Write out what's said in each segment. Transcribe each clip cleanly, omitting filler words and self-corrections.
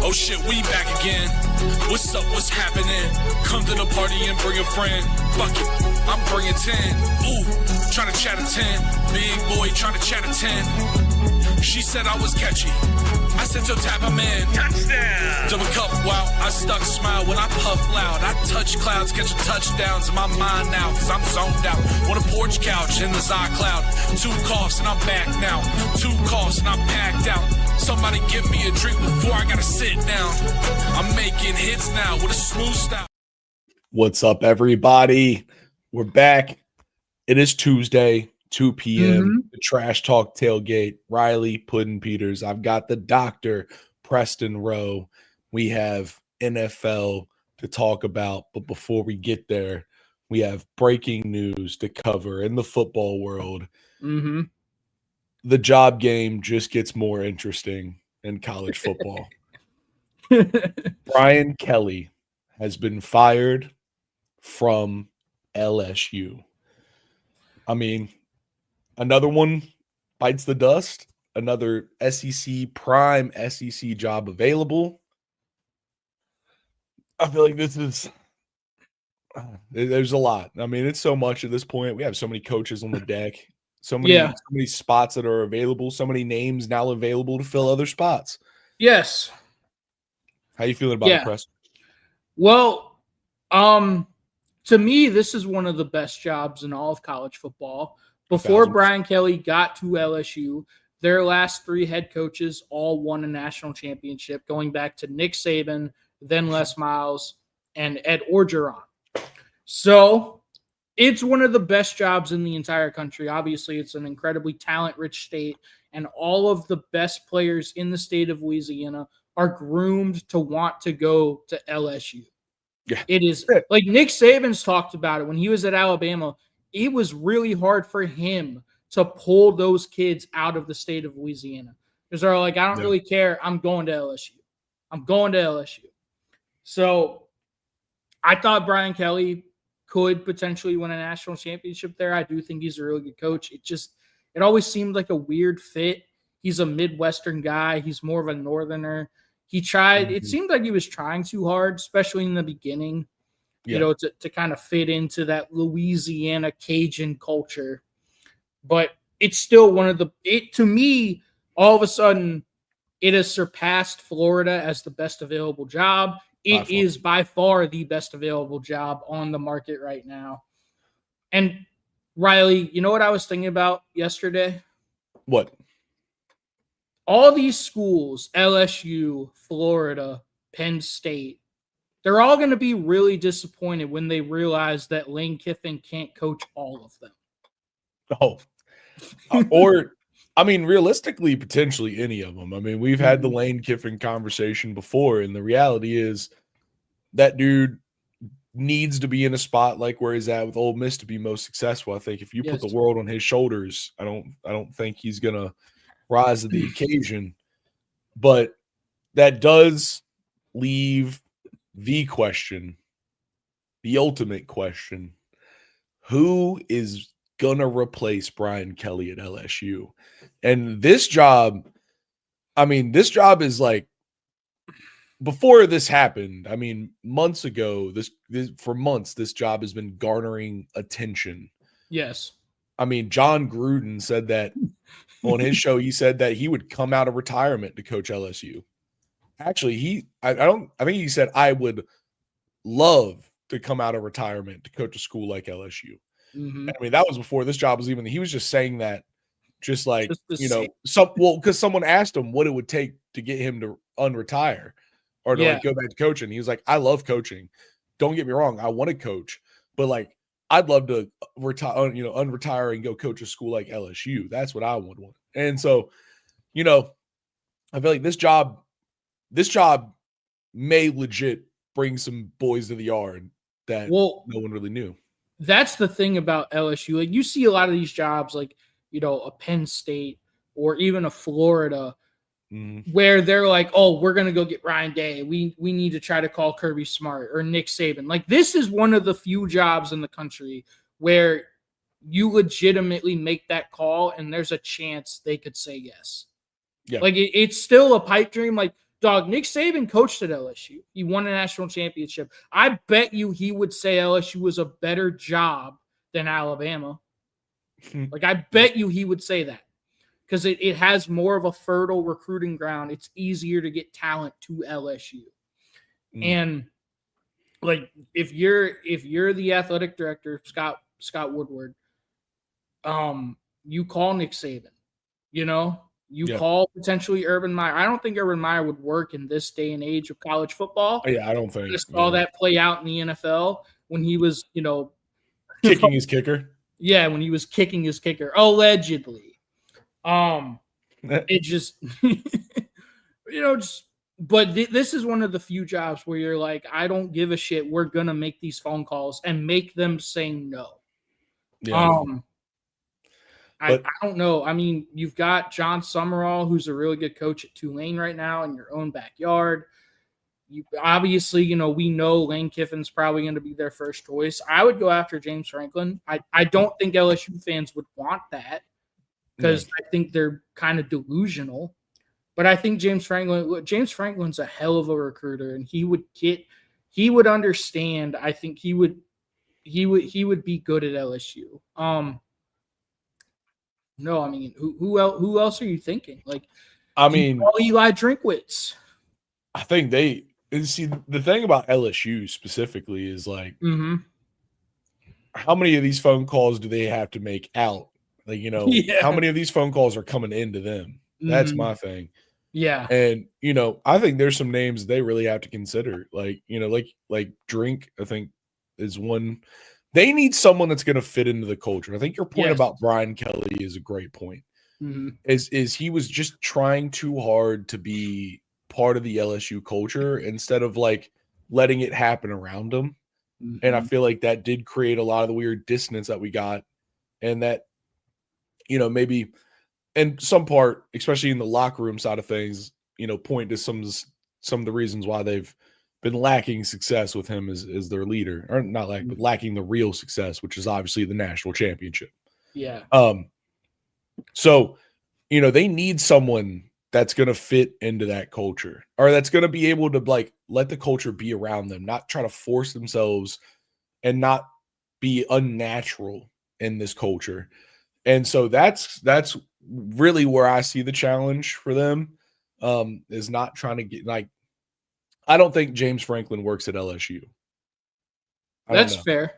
Oh shit, we back again. What's up, what's happening? Come to the party and bring a friend. Fuck it, I'm bringing 10. Ooh, trying to chat a 10. Big boy trying to chat a 10. She said I was catchy. I said, yo, tap him in. Touchdown. Double cup, wow, I stuck smile when I puff loud. I touch clouds, catching touchdowns in my mind now, cause I'm zoned out. On a porch couch in the Zod cloud. 2 coughs and I'm back now. 2 coughs and I'm packed out. Somebody give me a drink before I gotta sit down. I'm making hits now with a smooth style. What's up, everybody? We're back. It is Tuesday, 2 p.m. The Trash Talk Tailgate. Riley Puddin Peters. I've got the doctor, Preston Rowe. We have NFL to talk about. But before we get there, we have breaking news to cover in the football world. The job game just gets more interesting in college football. Brian Kelly has been fired from LSU. I mean, another one bites the dust. Another prime SEC job available. I feel like there's a lot. I mean, it's so much at this point. We have so many coaches on the deck. So many spots that are available. So many names now available to fill other spots. Yes. How you feeling about it, Preston? Well, to me, this is one of the best jobs in all of college football. Before Brian Kelly got to LSU, their last 3 head coaches all won a national championship, going back to Nick Saban, then Les Miles, and Ed Orgeron. So it's one of the best jobs in the entire country. Obviously, it's an incredibly talent-rich state, and all of the best players in the state of Louisiana are groomed to want to go to LSU. Yeah. It is like Nick Saban's talked about it when he was at Alabama. It was really hard for him to pull those kids out of the state of Louisiana because they're like, I don't really care. I'm going to LSU. I'm going to LSU. So I thought Brian Kelly could potentially win a national championship there. I do think he's a really good coach. It always seemed like a weird fit. He's a Midwestern guy. He's more of a Northerner. He tried, it seemed like he was trying too hard, especially in the beginning, to kind of fit into that Louisiana Cajun culture. But it's still to me, all of a sudden, it has surpassed Florida as the best available job. It is by far the best available job on the market right now. And Riley, you know what I was thinking about yesterday? What? All these schools, LSU, Florida, Penn State, they're all going to be really disappointed when they realize that Lane Kiffin can't coach all of them. Or, I mean, realistically, potentially any of them. I mean, we've had the Lane Kiffin conversation before, and the reality is that dude needs to be in a spot like where he's at with Ole Miss to be most successful. I think if you put the world on his shoulders, I don't think he's gonna rise to the occasion. But that does leave the question, the ultimate question: who is gonna replace Brian Kelly at LSU? And this job, I mean, this job is like, before this happened, I mean, months ago, for months, this job has been garnering attention. Yes. I mean, John Gruden said that on his show. He said that he would come out of retirement to coach LSU. Actually, I think he said, I would love to come out of retirement to coach a school like LSU. I mean, that was before this job was even, he was just saying that just like, because someone asked him what it would take to get him to unretire or to like go back to coaching. He was like, I love coaching. Don't get me wrong. I want to coach, but like, I'd love to retire, unretire and go coach a school like LSU. That's what I would want. And so, I feel like this job may legit bring some boys to the yard that no one really knew. That's the thing about LSU. Like, you see a lot of these jobs, like, a Penn State or even a Florida, where they're like, oh, we're going to go get Ryan Day. We need to try to call Kirby Smart or Nick Saban. Like, this is one of the few jobs in the country where you legitimately make that call and there's a chance they could say yes. Yeah. Like, it's still a pipe dream. Like, Dog, Nick Saban coached at LSU. He won a national championship. I bet you he would say LSU was a better job than Alabama. Like, I bet you he would say that because it has more of a fertile recruiting ground. It's easier to get talent to LSU. And like, if you're the athletic director, Scott Woodward, you call Nick Saban, you call potentially Urban Meyer. I don't think Urban Meyer would work in this day and age of college football. Yeah, I don't think. I saw that play out in the NFL when he was, kicking his kicker. Yeah, when he was kicking his kicker, allegedly. It just, but this is one of the few jobs where you're like, I don't give a shit. We're gonna make these phone calls and make them say no. Yeah. I don't know. I mean, you've got John Summerall, who's a really good coach at Tulane right now in your own backyard. You obviously, we know Lane Kiffin's probably going to be their first choice. I would go after James Franklin. I don't think LSU fans would want that because I think they're kind of delusional. But I think James Franklin's a hell of a recruiter, and he would understand. I think he would be good at LSU. No, I mean, who else are you thinking? Like, Eli Drinkwitz. I think the thing about LSU specifically is like, how many of these phone calls do they have to make out? Like, how many of these phone calls are coming into them? That's my thing. Yeah. And, I think there's some names they really have to consider. Like, like Drink, I think is one. They need someone that's going to fit into the culture. I think your point about Brian Kelly is a great point. Is he was just trying too hard to be part of the LSU culture instead of like letting it happen around him. And I feel like that did create a lot of the weird dissonance that we got. And that, maybe in some part, especially in the locker room side of things, point to some of the reasons why they've been lacking success with him as their leader, or not but lacking the real success, which is obviously the national championship. Yeah. So, they need someone that's going to fit into that culture, or that's going to be able to like let the culture be around them, not try to force themselves and not be unnatural in this culture. And so that's really where I see the challenge for them, is not trying to get like, I don't think James Franklin works at LSU. That's fair.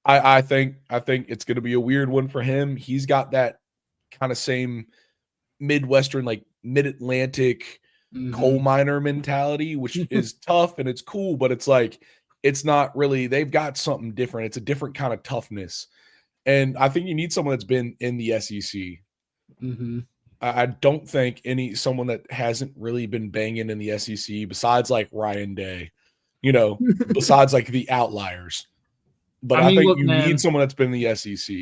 I think it's going to be a weird one for him. He's got that kind of same Midwestern, like mid-Atlantic coal miner mentality, which is tough and it's cool, but it's like, it's not really, they've got something different. It's a different kind of toughness. And I think you need someone that's been in the SEC. I don't think someone that hasn't really been banging in the SEC besides like Ryan Day, besides like the outliers. But I think you need someone that's been in the SEC.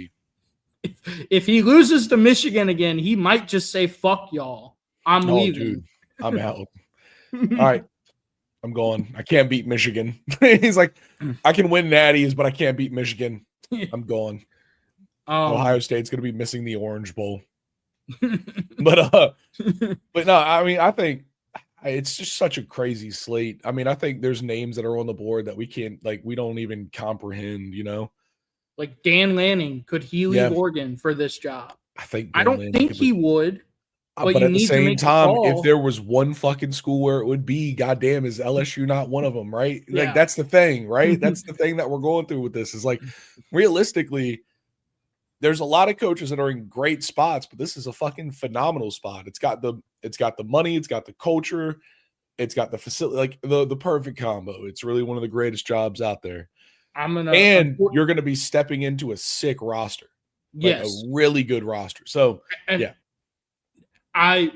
If he loses to Michigan again, he might just say, fuck y'all. I'm leaving. Dude, I'm out. All right. I'm going. I can't beat Michigan. He's like, I can win natties, but I can't beat Michigan. I'm going. Ohio State's going to be missing the Orange Bowl. But no, I mean, I think it's just such a crazy slate. I mean, I think there's names that are on the board that we can't, like, we don't even comprehend, Like Dan Lanning, could he leave Oregon for this job? I don't think he would. But at the same time, if there was one fucking school where it would be, goddamn, is LSU not one of them, right? Like, that's the thing, right? That's the thing that we're going through with this is like, realistically, there's a lot of coaches that are in great spots, but this is a fucking phenomenal spot. It's got the money, it's got the culture, it's got the facility, like the perfect combo. It's really one of the greatest jobs out there. You're gonna be stepping into a sick roster. Like a really good roster. So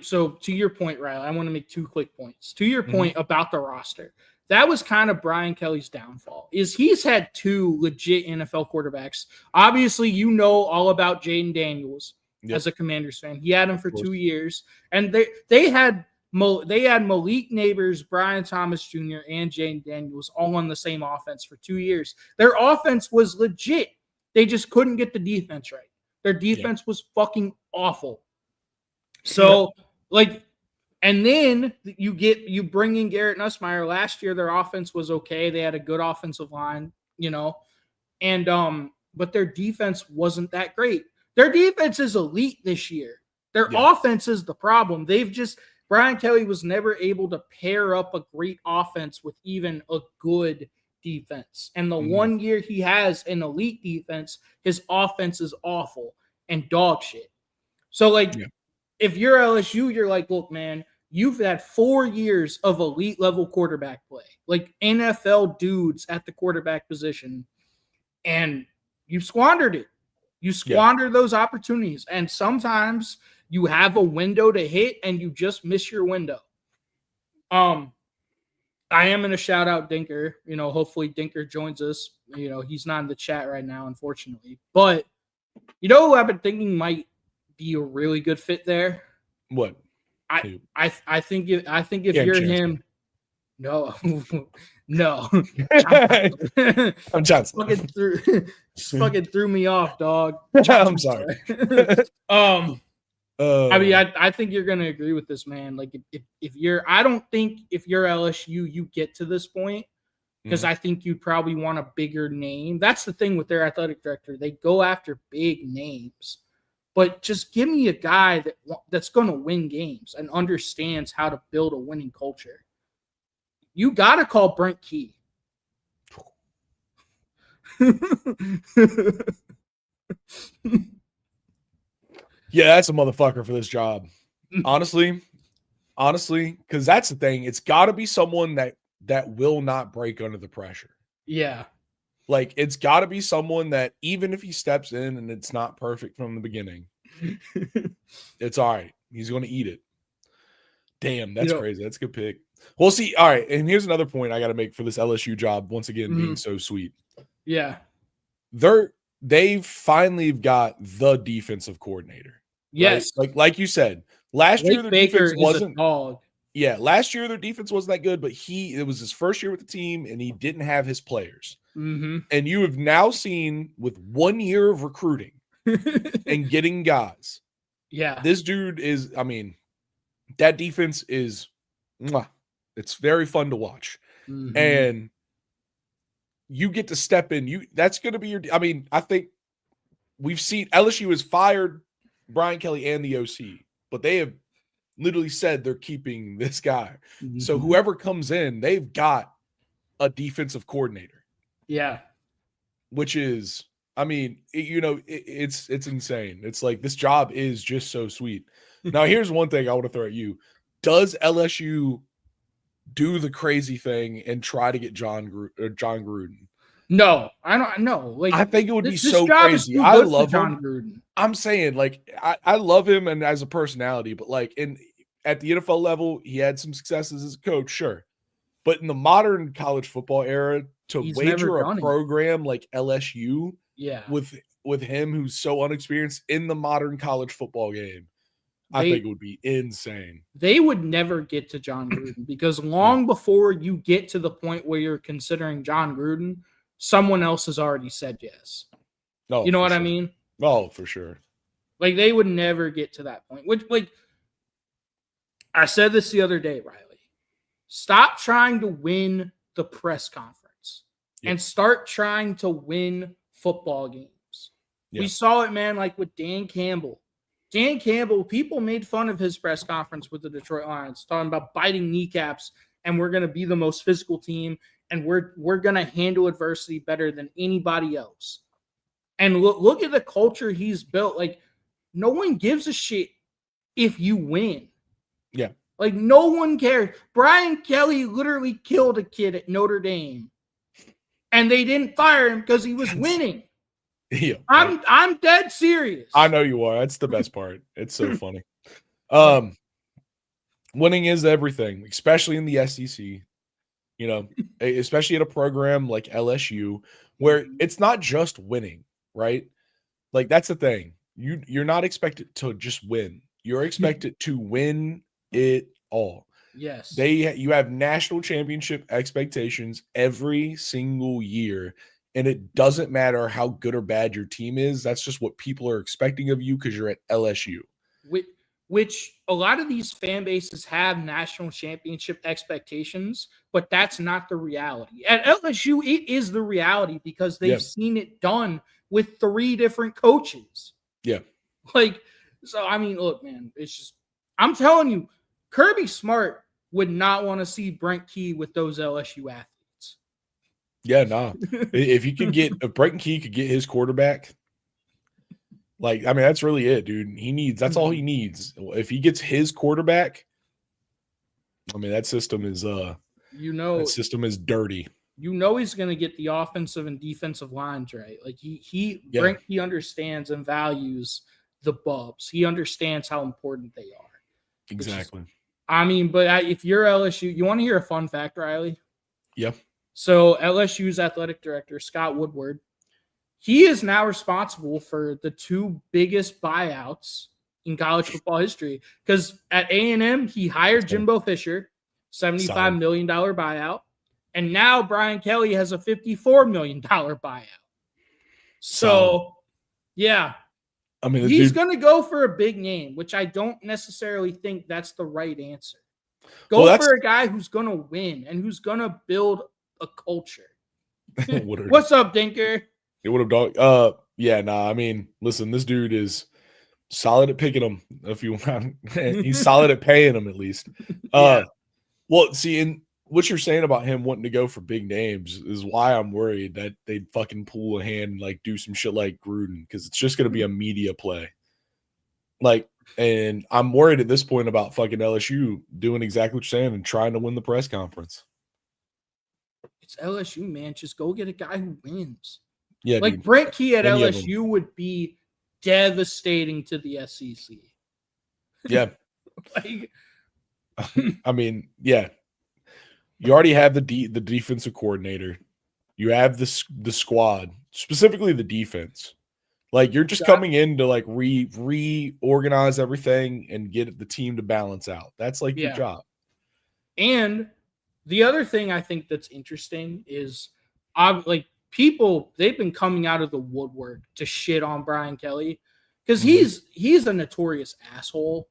So to your point, Riley, I want to make 2 quick points. To your point about the roster, that was kind of Brian Kelly's downfall, is he's had 2 legit NFL quarterbacks. Obviously, all about Jaden Daniels as a Commanders fan. He had him for 2 years, and they had Malik Neighbors, Brian Thomas Jr., and Jaden Daniels all on the same offense for 2 years. Their offense was legit. They just couldn't get the defense right. Their defense was fucking awful. So, like, And then you bring in Garrett Nussmeier. Last year, their offense was okay. They had a good offensive line, and but their defense wasn't that great. Their defense is elite this year. Their offense is the problem. Brian Kelly was never able to pair up a great offense with even a good defense. And the 1 year he has an elite defense, his offense is awful and dog shit. So if you're LSU, you're like, look, man, you've had 4 years of elite level quarterback play, like NFL dudes at the quarterback position, and you squandered it. You squander those opportunities. And sometimes you have a window to hit and you just miss your window. I am going to shout out Dinker. Hopefully Dinker joins us. He's not in the chat right now, unfortunately. But who I've been thinking might be a really good fit there? What? I think if you're him, no. I'm Johnson. Fucking threw me off, dog. I'm sorry. I think you're gonna agree with this, man. Like I don't think if you're LSU, you get to this point because I think you'd probably want a bigger name. That's the thing with their athletic director; they go after big names. But just give me a guy that's going to win games and understands how to build a winning culture. You got to call Brent Key. Yeah, that's a motherfucker for this job. Honestly, because that's the thing. It's got to be someone that will not break under the pressure. Yeah. Like, it's got to be someone that even if he steps in and it's not perfect from the beginning, it's all right. He's going to eat it. Damn, that's crazy. That's a good pick. Well, see, all right. And here's another point I got to make for this LSU job, once again, being so sweet. Yeah. They've finally got the defensive coordinator. Yes. Right? Like you said, last year their defense wasn't. Dog. Yeah, last year their defense wasn't that good, but it was his first year with the team, and he didn't have his players. And you have now seen with 1 year of recruiting and getting guys. Yeah. This dude is, that defense is, it's very fun to watch. And you get to step in. That's going to be your, I think we've seen LSU has fired Brian Kelly and the OC, but they have literally said they're keeping this guy. So whoever comes in, they've got a defensive coordinator. Yeah. Which is, it's insane. It's like this job is just so sweet. Now, here's one thing I want to throw at you. Does LSU do the crazy thing and try to get John Gruden? No, I don't know. Like, I think it would be so crazy. I love John Gruden. I'm saying, like, I love him and as a personality, but like at the NFL level, he had some successes as a coach, sure. But in the modern college football era, to wager a program like LSU, with him who's so unexperienced in the modern college football game, I think it would be insane. They would never get to John Gruden because long before you get to the point where you're considering John Gruden, someone else has already said yes. Oh, you know what I mean? Oh, for sure. Like, they would never get to that point. Which, like, I said this the other day, Riley. Stop trying to win the press conference and start trying to win football games. We saw it, man, like with Dan Campbell. Dan Campbell, people made fun of his press conference with the Detroit Lions, talking about biting kneecaps, and we're going to be the most physical team, and we're going to handle adversity better than anybody else. And look at the culture he's built. Like, no one gives a shit if you win. Yeah. Like, no one cares. Brian Kelly literally killed a kid at Notre Dame, and they didn't fire him because he was winning. Yeah, I'm dead serious. I know you are. That's the best part. It's so funny. Winning is everything, especially in the SEC. Especially at a program like LSU, where it's not just winning, right? Like, that's the thing. You're not expected to just win. You're expected to win it all. Yes. You have national championship expectations every single year, and it doesn't matter how good or bad your team is. That's just what people are expecting of you because you're at LSU. which a lot of these fan bases have national championship expectations, but that's not the reality. At LSU, it is the reality because they've seen it done with 3 different coaches. Yeah. Like, so, I mean, look, man, it's just, I'm telling you, Kirby Smart would not want to see Brent Key with those LSU athletes. Yeah, nah. If Brent Key could get his quarterback, like, I mean, that's really it, dude. That's all he needs. If he gets his quarterback, I mean, that system is dirty. You know he's going to get the offensive and defensive lines right. Like he understands and values the Bubs. He understands how important they are. Exactly. But if you're LSU, you want to hear a fun fact, Riley? Yeah. So LSU's athletic director, Scott Woodward, he is now responsible for the 2 biggest buyouts in college football history. Because at A&M, he hired Jimbo Fisher, $75 million buyout. And now Brian Kelly has a $54 million buyout. So, yeah. I mean, he's going to go for a big name, which I don't necessarily think that's the right answer. Go for a guy who's going to win and who's going to build a culture. What's up, Dinker? It would have done. Yeah, nah. I mean, listen, this dude is solid at picking them. If you want, he's solid at paying them at least. Well, see, and what you're saying about him wanting to go for big names is why I'm worried that they'd fucking pull a hand and like do some shit like Gruden, because it's just gonna be a media play. Like, and I'm worried at this point about fucking LSU doing exactly what you're saying and trying to win the press conference. It's LSU, man. Just go get a guy who wins. Yeah, like dude. Brent Key at LSU would be devastating to the SEC. Yeah. Like, I mean, yeah. You already have the defensive coordinator. You have the squad, specifically the defense. Like, you're just coming in to like reorganize everything and get the team to balance out. That's like your job. And the other thing I think that's interesting is like people, they've been coming out of the woodwork to shit on Brian Kelly because he's a notorious asshole.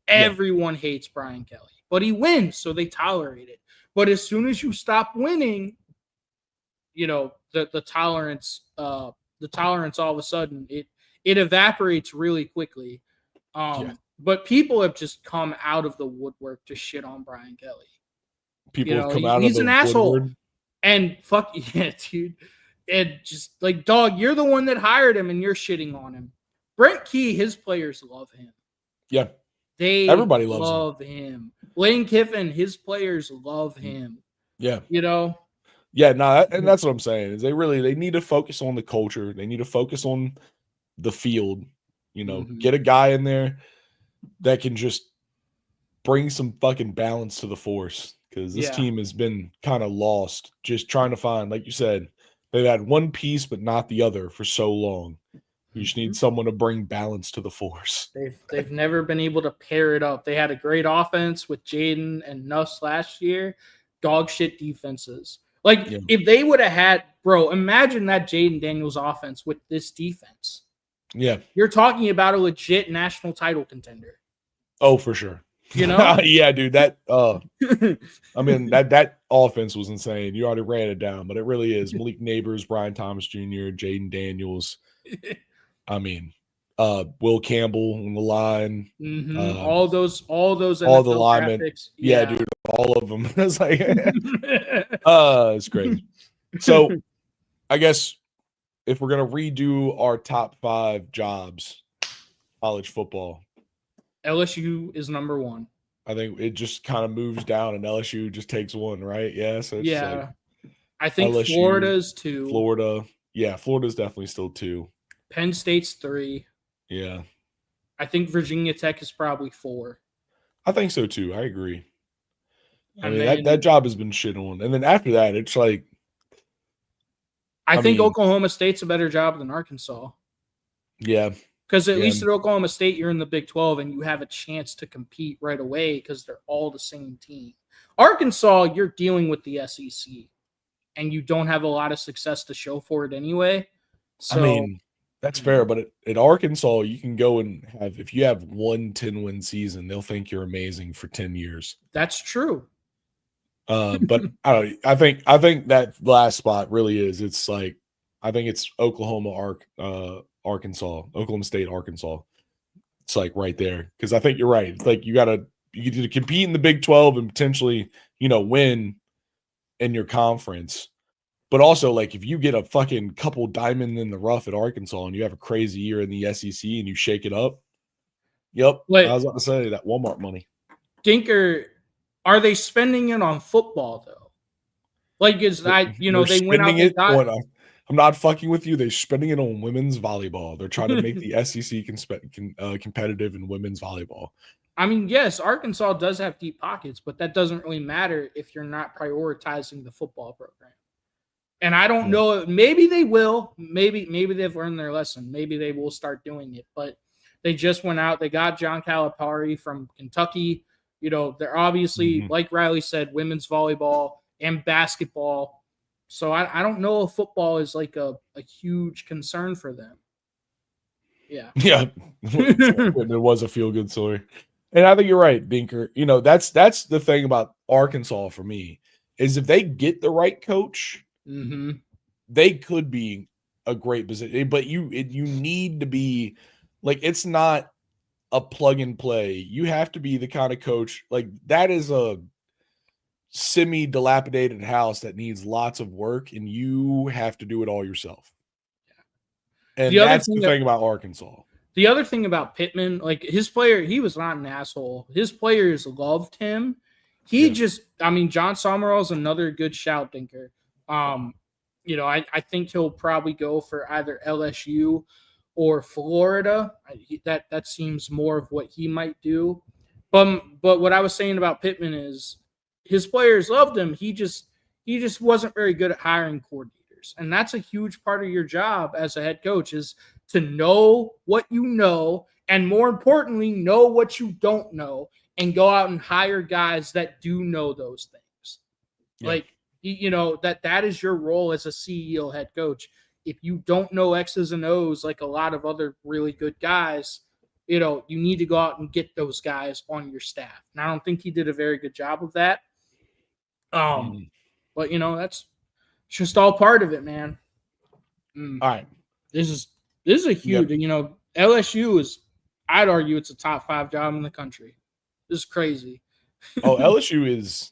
Everyone hates Brian Kelly, but he wins, so they tolerate it. But as soon as you stop winning, you know, the tolerance all of a sudden it evaporates really quickly. But people have just come out of the woodwork to shit on Brian Kelly. People have come out of the woodwork. He's an asshole. And fuck yeah, dude. And just like, dog, you're the one that hired him and you're shitting on him. Brent Key, his players love him. Yeah. Everybody loves him. Lane Kiffin, his players love him. Yeah. You know? Yeah, no, and that's what I'm saying. Is they need to focus on the culture. They need to focus on the field. You know, get a guy in there that can just bring some fucking balance to the force. Because this team has been kind of lost, just trying to find, like you said, they've had one piece but not the other for so long. You just need someone to bring balance to the force. They've never been able to pair it up. They had a great offense with Jaden and Nuss last year. Dog shit defenses. Like, if they would have had, bro, imagine that Jaden Daniels offense with this defense. Yeah. You're talking about a legit national title contender. Oh, for sure. You know? Yeah, dude. That I mean, that offense was insane. You already ran it down, but it really is. Malik Neighbors, Brian Thomas Jr., Jaden Daniels. I mean, Will Campbell on the line. All those all NFL the linemen. graphics. Yeah, dude, all of them. It's like it's crazy. So I guess if we're gonna redo our top 5 jobs, college football, LSU is number 1. I think it just kind of moves down and LSU just takes 1, right? Yeah. So it's like I think LSU, Florida's 2. Florida. Yeah, Florida's definitely still 2. Penn State's 3. Yeah. I think Virginia Tech is probably 4. I think so too. I agree. I mean, that job has been shit on. And then after that, it's like I think Oklahoma State's a better job than Arkansas. Yeah. Because at least at Oklahoma State, you're in the Big 12 and you have a chance to compete right away because they're all the same team. Arkansas, you're dealing with the SEC and you don't have a lot of success to show for it anyway. So, I mean, That's fair, but at Arkansas, you can go and have if you have 1 10-win season, they'll think you're amazing for 10 years. That's true. But I don't. I think that last spot really is. It's like I think it's Arkansas, Oklahoma State, Arkansas. It's like right there because I think you're right. It's like you get to compete in the Big 12 and potentially win in your conference. But also, like, if you get a fucking couple diamond in the rough at Arkansas and you have a crazy year in the SEC and you shake it up, yep. I was about to say that Walmart money. Dinker, are they spending it on football though? Like, they went out and got. I'm not fucking with you. They're spending it on women's volleyball. They're trying to make the SEC competitive in women's volleyball. I mean, yes, Arkansas does have deep pockets, but that doesn't really matter if you're not prioritizing the football program. And I don't know. Maybe they will. Maybe they've learned their lesson. Maybe they will start doing it. But they just went out. They got John Calipari from Kentucky. They're obviously, like Riley said, women's volleyball and basketball. So I don't know if football is like a huge concern for them. Yeah. Yeah. It was a feel-good story. And I think you're right, Dinker. That's the thing about Arkansas for me is if they get the right coach, they could be a great position. But you need to be like, it's not a plug and play. You have to be the kind of coach like that is a semi-dilapidated house that needs lots of work, and you have to do it all yourself. And that's the thing about Arkansas. The other thing about Pittman, like his player, he was not an asshole. His players loved him. John Summerall is another good shout, Dinker. I think he'll probably go for either LSU or Florida. That seems more of what he might do. But what I was saying about Pittman is his players loved him. He just wasn't very good at hiring coordinators. And that's a huge part of your job as a head coach is to know what you know and, more importantly, know what you don't know and go out and hire guys that do know those things. Yeah. Like, that is your role as a CEO head coach. If you don't know X's and O's like a lot of other really good guys, you need to go out and get those guys on your staff. And I don't think he did a very good job of that. But that's just all part of it, man. All right. This is a huge, LSU is, I'd argue it's a top 5 job in the country. This is crazy. LSU is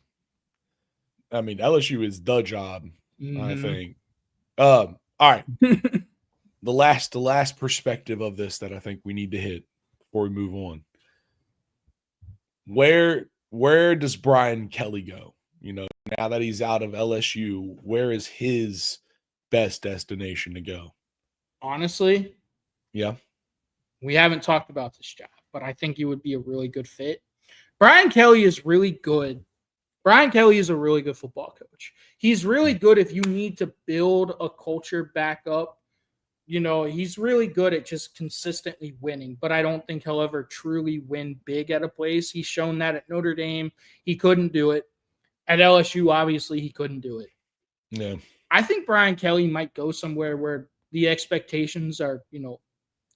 the job, I think. All right. The last perspective of this that I think we need to hit before we move on. Where does Brian Kelly go? Now that he's out of LSU, where is his best destination to go? Honestly, yeah. We haven't talked about this job, but I think he would be a really good fit. Brian Kelly is really good. Brian Kelly is a really good football coach. He's really good if you need to build a culture back up. He's really good at just consistently winning, but I don't think he'll ever truly win big at a place. He's shown that at Notre Dame. He couldn't do it. At LSU, obviously, he couldn't do it. Yeah. I think Brian Kelly might go somewhere where the expectations are,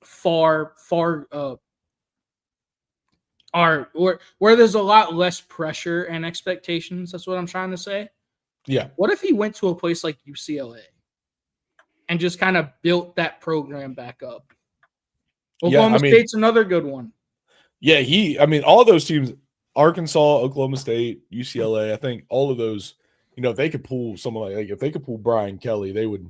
far where there's a lot less pressure and expectations. That's what I'm trying to say. Yeah. What if he went to a place like UCLA and just kind of built that program back up? Oklahoma State's another good one. Yeah, all those teams, Arkansas, Oklahoma State, UCLA, I think all of those, if they could pull someone like if they could pull Brian Kelly, they would.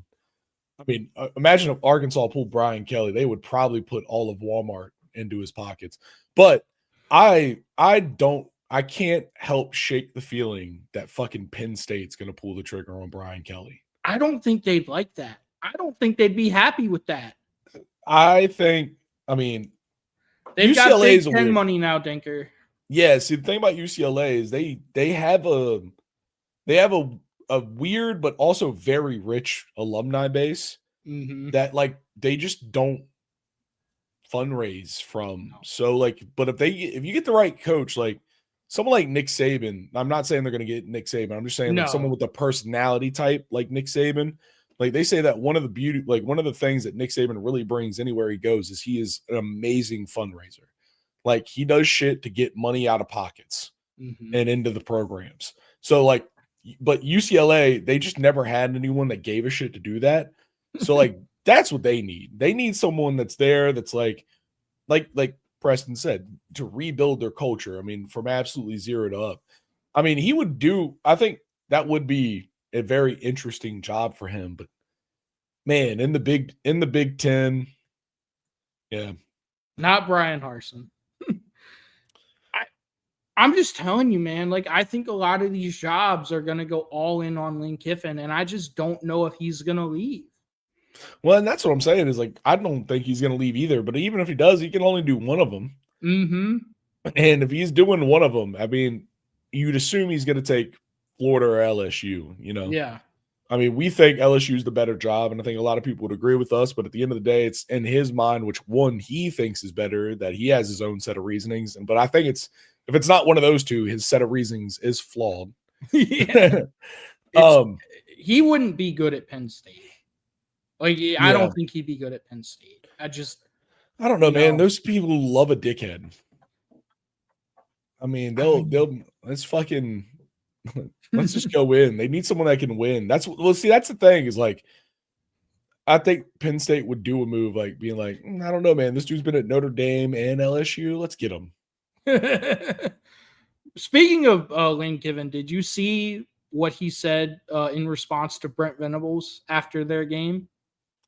Imagine if Arkansas pulled Brian Kelly, they would probably put all of Walmart into his pockets. But I can't help shake the feeling that fucking Penn State's going to pull the trigger on Brian Kelly. I don't think they'd like that. I don't think they'd be happy with that. They've UCLA's got Big Ten money now, Dinker. Yeah, see, the thing about UCLA is they have a weird but also very rich alumni base that they just don't fundraise from. So but if you get the right coach, like someone like Nick Saban, I'm not saying they're going to get Nick Saban. I'm just saying like someone with a personality type like Nick Saban, Like they say that one of the things that Nick Saban really brings anywhere he goes is he is an amazing fundraiser. Like he does shit to get money out of pockets and into the programs. So like, but UCLA, they just never had anyone that gave a shit to do that. So like, that's what they need. They need someone that's there that's like Preston said, to rebuild their culture. I mean, from absolutely zero to up. I mean, I think that would be a very interesting job for him. But man, in the Big Ten, yeah. Not Brian Harsin. I'm just telling you, man, like I think a lot of these jobs are gonna go all in on Lane Kiffin, and I just don't know if he's gonna leave. Well, and that's what I'm saying is like I don't think he's going to leave either. But even if he does, he can only do one of them. Mm-hmm. And if he's doing one of them, I mean, you'd assume he's going to take Florida or LSU. You know? Yeah. I mean, we think LSU is the better job, and I think a lot of people would agree with us. But at the end of the day, it's in his mind which one he thinks is better. That he has his own set of reasonings. But I think if it's not one of those two, his set of reasonings is flawed. He wouldn't be good at Penn State. Like, I don't think he'd be good at Penn State. I don't know, man. Those people love a dickhead. I mean, let's just go in. They need someone that can win. That's the thing is like, I think Penn State would do a move like being like, I don't know, man. This dude's been at Notre Dame and LSU. Let's get him. Speaking of Lane Kiffin, did you see what he said in response to Brent Venables after their game?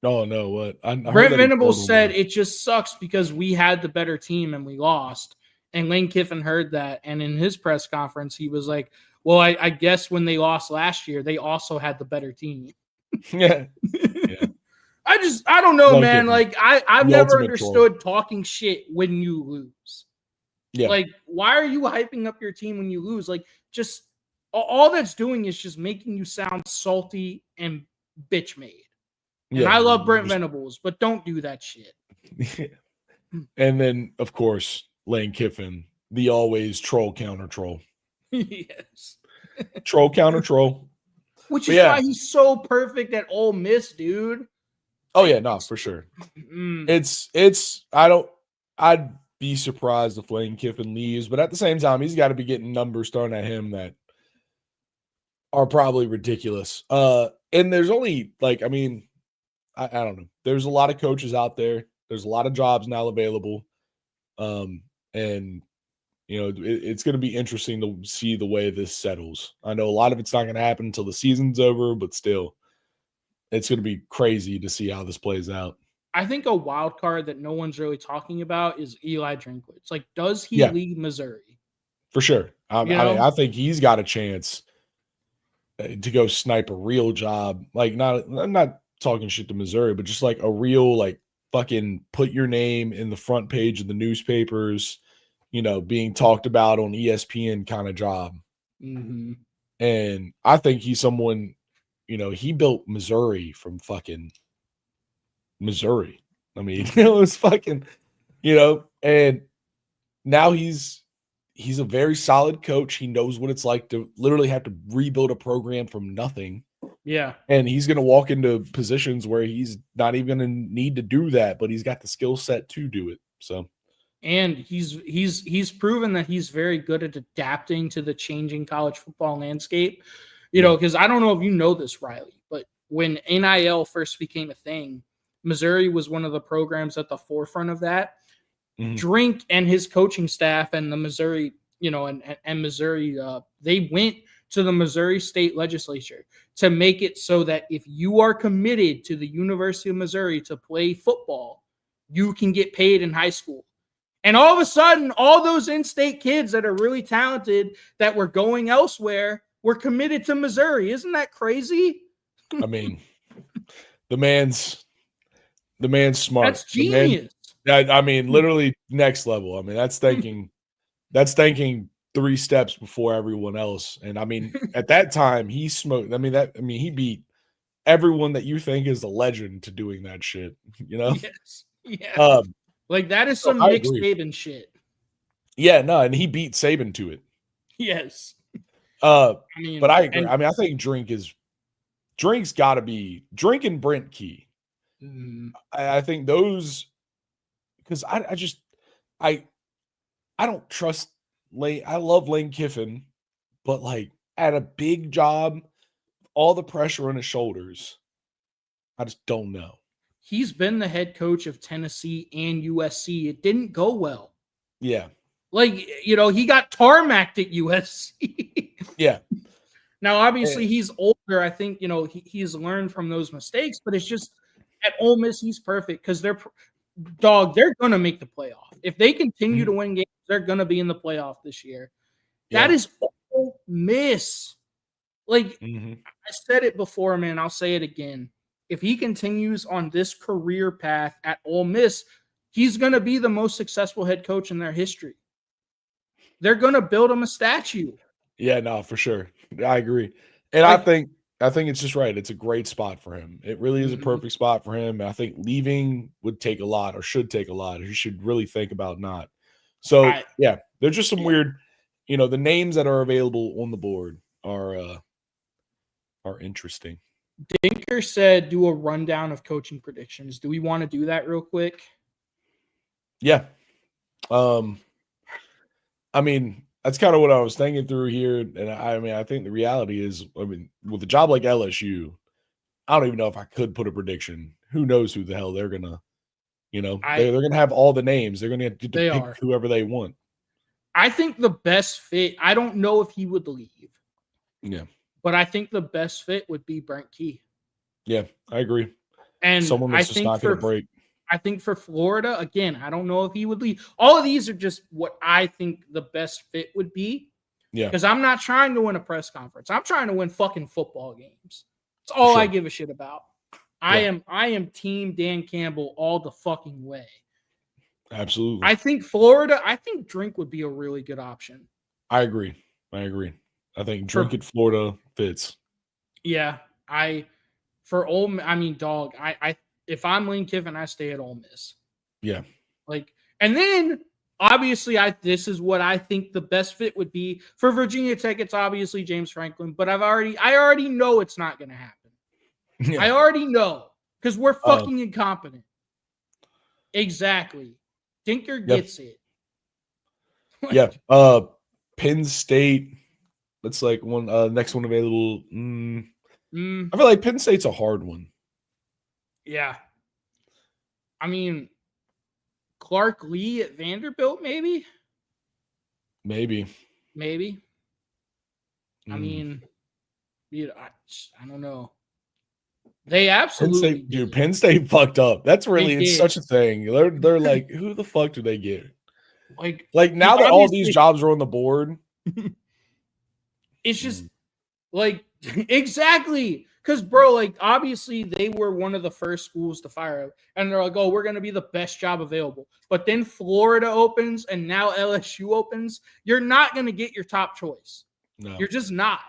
Oh, no, what? Brent Venables said it just sucks because we had the better team and we lost. And Lane Kiffin heard that. And in his press conference, he was like, well, I guess when they lost last year, they also had the better team. Yeah. I don't know, man. Like, I've never understood talking shit when you lose. Yeah. Like, why are you hyping up your team when you lose? Like, just all that's doing is just making you sound salty and bitch made. And I love Brent Venables, but don't do that shit. And then, of course, Lane Kiffin, the always troll counter troll. Yes. Troll counter troll. Which is why he's so perfect at Ole Miss, dude. Oh, yeah, no, for sure. I'd be surprised if Lane Kiffin leaves, but at the same time, he's got to be getting numbers thrown at him that are probably ridiculous. And there's only I don't know. There's a lot of coaches out there. There's a lot of jobs now available. And it's going to be interesting to see the way this settles. I know a lot of it's not going to happen until the season's over, but still, it's going to be crazy to see how this plays out. I think a wild card that no one's really talking about is Eli Drinkwitz. Like, does he leave Missouri? For sure. I think he's got a chance to go snipe a real job. Like, I'm not talking shit to Missouri, but just like a real, like, fucking put your name in the front page of the newspapers, being talked about on ESPN kind of job. Mm-hmm. And I think he's someone, he built Missouri from fucking Missouri. I mean, it was fucking, and now he's a very solid coach. He knows what it's like to literally have to rebuild a program from nothing. Yeah. And he's going to walk into positions where he's not even going to need to do that, but he's got the skill set to do it. So, and he's proven that he's very good at adapting to the changing college football landscape. Because I don't know if you know this, Riley, but when NIL first became a thing, Missouri was one of the programs at the forefront of that. Mm-hmm. Drink and his coaching staff and the Missouri, and Missouri, they went to the Missouri State Legislature to make it so that if you are committed to the University of Missouri to play football, you can get paid in high school. And all of a sudden, all those in-state kids that are really talented that were going elsewhere were committed to Missouri. Isn't that crazy? I mean, the man's smart. That's genius. Literally next level. I mean, that's thinking 3 steps before everyone else. And I mean, at that time he smoked. He beat everyone that you think is a legend to doing that shit, Yes. Yeah. Like that is some Nick Saban shit. Yeah, no, and he beat Saban to it. Yes. But I agree. I think Drink is Drink's got to be Drink and Brent Key. I think those, because I don't trust Lane. I love Lane Kiffin, but like at a big job, all the pressure on his shoulders, I just don't know. He's been the head coach of Tennessee and USC. It didn't go well. Yeah. Like, he got tarmacked at USC. Yeah. Now, obviously, he's older. I think, he's learned from those mistakes, but it's just at Ole Miss, he's perfect because they're going to make the playoff. If they continue to win games, they're going to be in the playoff this year. Yeah. That is Ole Miss. Like, I said it before, man. I'll say it again. If he continues on this career path at Ole Miss, he's going to be the most successful head coach in their history. They're going to build him a statue. Yeah, no, for sure. I agree. And I think it's just right. It's a great spot for him. It really is a perfect spot for him. And I think leaving would take a lot or should take a lot. He should really think about not. So, yeah, there's just some weird, the names that are available on the board are interesting. Dinker said do a rundown of coaching predictions. Do we want to do that real quick? Yeah. I mean, that's kind of what I was thinking through here. And I think the reality is, with a job like LSU, I don't even know if I could put a prediction. Who knows who the hell they're going to, they're going to have all the names. They're going to get to pick whoever they want. I think the best fit, I don't know if he would leave. Yeah. But I think the best fit would be Brent Key. Yeah, I agree. And someone that's just not going to break. I think for Florida, again, I don't know if he would leave. All of these are just what I think the best fit would be. Yeah. Because I'm not trying to win a press conference. I'm trying to win fucking football games. That's all I give a shit about. Yeah. I am team Dan Campbell all the fucking way. Absolutely. I think Florida, Drink would be a really good option. I agree. I think Drink at Florida fits. Yeah. If I'm Lane Kiffin, I stay at Ole Miss. Yeah. And then obviously this is what I think the best fit would be for Virginia Tech. It's obviously James Franklin, but I already know it's not going to happen. Yeah. I already know because we're fucking incompetent. Exactly. Dinker gets it. Yeah. Penn State. That's one next one available. I feel like Penn State's a hard one. Yeah. I mean, Clark Lee at Vanderbilt, maybe? Maybe. I mean, I don't know. They absolutely Penn State fucked up. That's really it's such a thing. They're like, who the fuck do they get? Like now that all these jobs are on the board. It's just exactly. Because, bro, obviously they were one of the first schools to fire him. And they're like, oh, we're going to be the best job available. But then Florida opens and now LSU opens. You're not going to get your top choice. No. You're just not.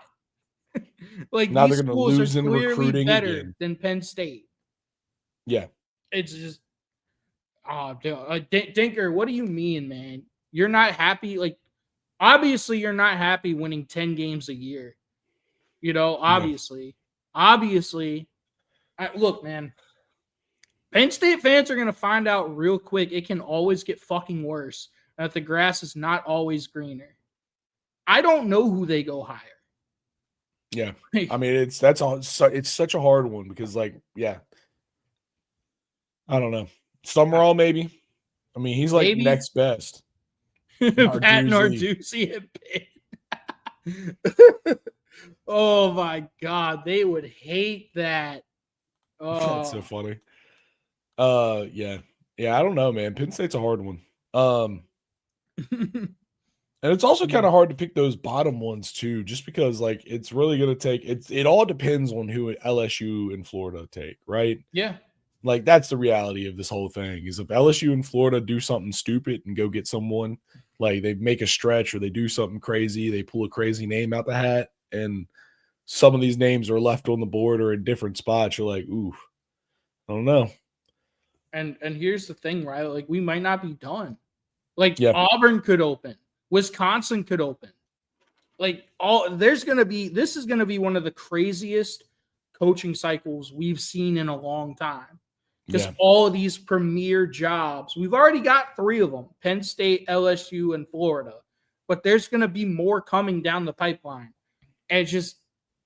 Now they're going to lose in recruiting better than Penn State. Yeah. It's just, Dinker, what do you mean, man? You're not happy? Obviously you're not happy winning 10 games a year. Obviously. Yeah. Obviously, look, man, Penn State fans are going to find out real quick it can always get fucking worse, and that the grass is not always greener. I don't know who they go hire. Yeah. I mean, it's such a hard one because, I don't know. Summerall, maybe. I mean, he's next best. Pat Narduzzi at Pitt. Oh my God, they would hate that. Oh. That's so funny. Yeah. I don't know, man. Penn State's a hard one. And it's also kind of hard to pick those bottom ones too, just because it's really gonna take it all depends on who LSU and Florida take, right? Yeah. That's the reality of this whole thing is if LSU and Florida do something stupid and go get someone, they make a stretch or they do something crazy, they pull a crazy name out the hat. And some of these names are left on the board or in different spots. You're like, ooh, I don't know. And here's the thing, right? We might not be done. Auburn could open. Wisconsin could open. This is going to be one of the craziest coaching cycles we've seen in a long time. Just Yeah. all of these premier jobs. We've already got 3 of them, Penn State, LSU, and Florida. But there's going to be more coming down the pipeline. And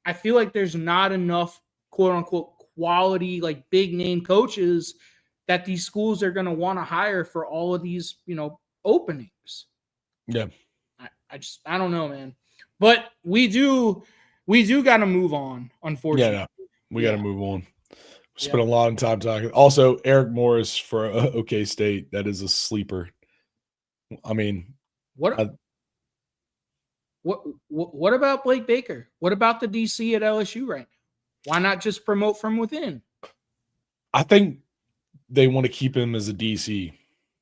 I feel like there's not enough, quote unquote, quality, like big name coaches that these schools are going to want to hire for all of these, openings. Yeah. I don't know, man. But we do got to move on, unfortunately. Yeah, no, we got to move on. Spent a lot of time talking. Also, Eric Morris for OK State. That is a sleeper. I mean, what about Blake Baker? What about the DC at LSU right now? Why not just promote from within? I think they want to keep him as a DC.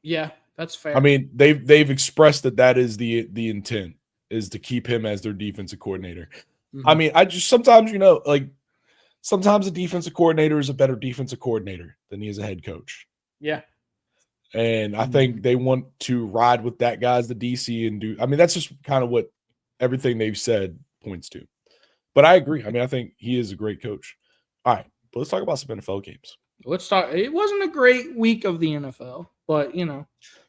Yeah, that's fair. I mean, they've expressed that is the intent, is to keep him as their defensive coordinator. Mm-hmm. I mean, I just sometimes, sometimes a defensive coordinator is a better defensive coordinator than he is a head coach. Yeah. And I think they want to ride with that guy as the DC and do. I mean, that's just kind of what everything they've said points to. But I agree. I mean, I think he is a great coach. All right, but let's talk about some NFL games. Let's talk. It wasn't a great week of the NFL, but No.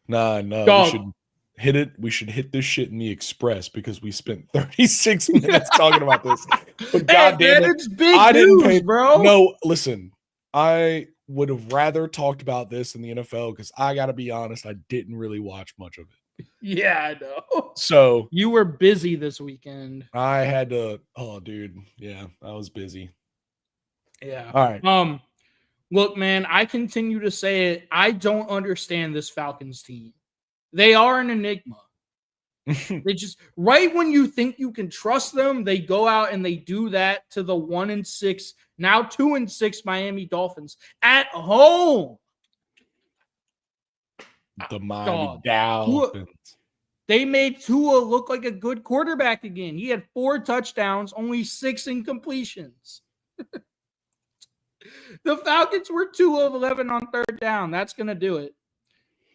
Dog. We should hit it. We should hit this shit in the Express because we spent 36 minutes talking about this. But goddamn it, it's big news, bro. No, listen, I would have rather talked about this in the NFL because I got to be honest, I didn't really watch much of it. Yeah, I know. So you were busy this weekend. I had to. Oh, dude, yeah, I was busy. Yeah. All right. Look, man, I continue to say it. I don't understand this Falcons team. They are an enigma. They just, right when you think you can trust them, they go out and they do that to the 1-6, now 2-6 Miami Dolphins at home. The Miami Dolphins. They made Tua look like a good quarterback again. He had 4 touchdowns, only 6 incompletions. The Falcons were 2 of 11 on third down. That's going to do it.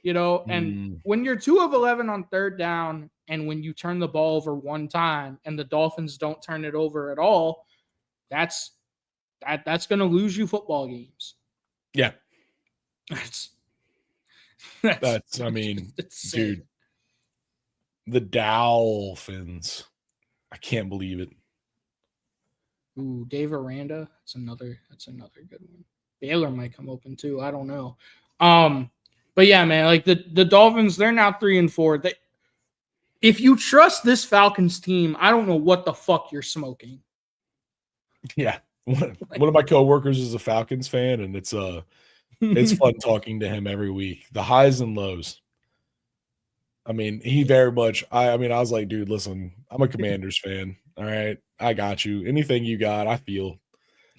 And when you're 2 of 11 on third down and when you turn the ball over one time and the Dolphins don't turn it over at all, that's going to lose you football games. Yeah. That's I mean, dude, the Dolphins. I can't believe it. Ooh, Dave Aranda. That's another good one. Baylor might come open too. I don't know. But yeah, man, like the Dolphins, they're now 3-4. If you trust this Falcons team, I don't know what the fuck you're smoking. Yeah. One of my coworkers is a Falcons fan, and it's fun talking to him every week. The highs and lows. I mean, he very much. I was like, dude, listen, I'm a Commanders fan. All right, I got you. Anything you got, I feel.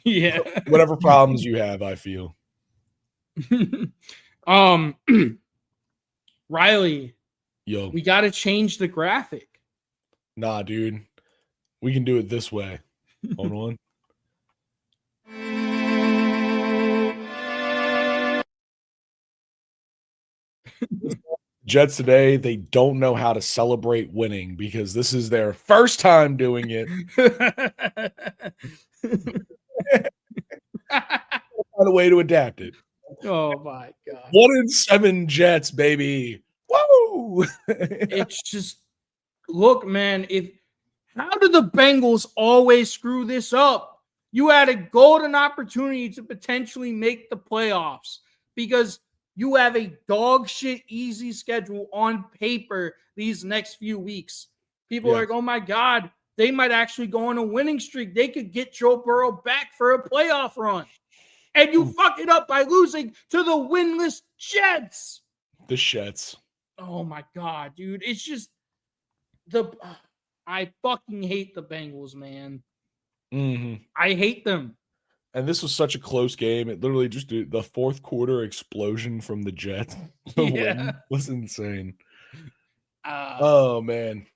Yeah. Whatever problems you have, I feel. Riley. Yo. We got to change the graphic. Nah, dude. We can do it this way. Hold on. Jets today, they don't know how to celebrate winning because this is their first time doing it. Find a way to adapt it. Oh my God. 1-7 Jets, baby. Woo! It's just, look, man, how do the Bengals always screw this up? You had a golden opportunity to potentially make the playoffs because you have a dog shit easy schedule on paper these next few weeks. People are like, oh my God, they might actually go on a winning streak. They could get Joe Burrow back for a playoff run. And you fuck it up by losing to the winless Jets. The Jets. Oh my God, dude. It's just I fucking hate the Bengals, man. Mm-hmm. I hate them. And this was such a close game. It literally just the fourth quarter explosion from the Jets was insane. Oh man,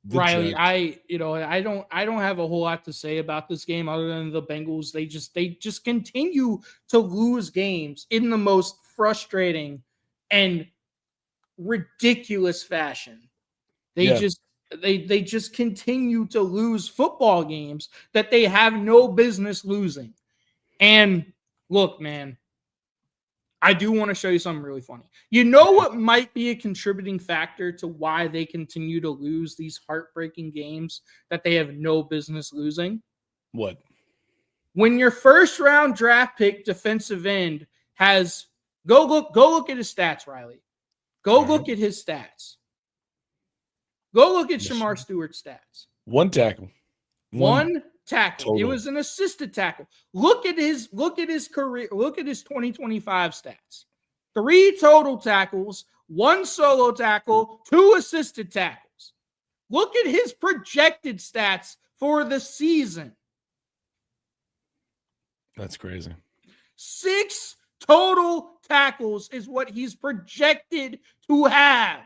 Riley, Jets. I don't have a whole lot to say about this game other than the Bengals. They just continue to lose games in the most frustrating and ridiculous fashion. They just continue to lose football games that they have no business losing. And look, man, I do want to show you something really funny. You know what might be a contributing factor to why they continue to lose these heartbreaking games that they have no business losing? What? When your first round draft pick defensive end has go look at his stats, Riley. Go look at his stats. Go look at Shamar Stewart's stats. One tackle. One tackle. Total. It was an assisted tackle. Look at his career. Look at his 2025 stats. 3 total tackles, 1 solo tackle, 2 assisted tackles. Look at his projected stats for the season. That's crazy. 6 total tackles is what he's projected to have.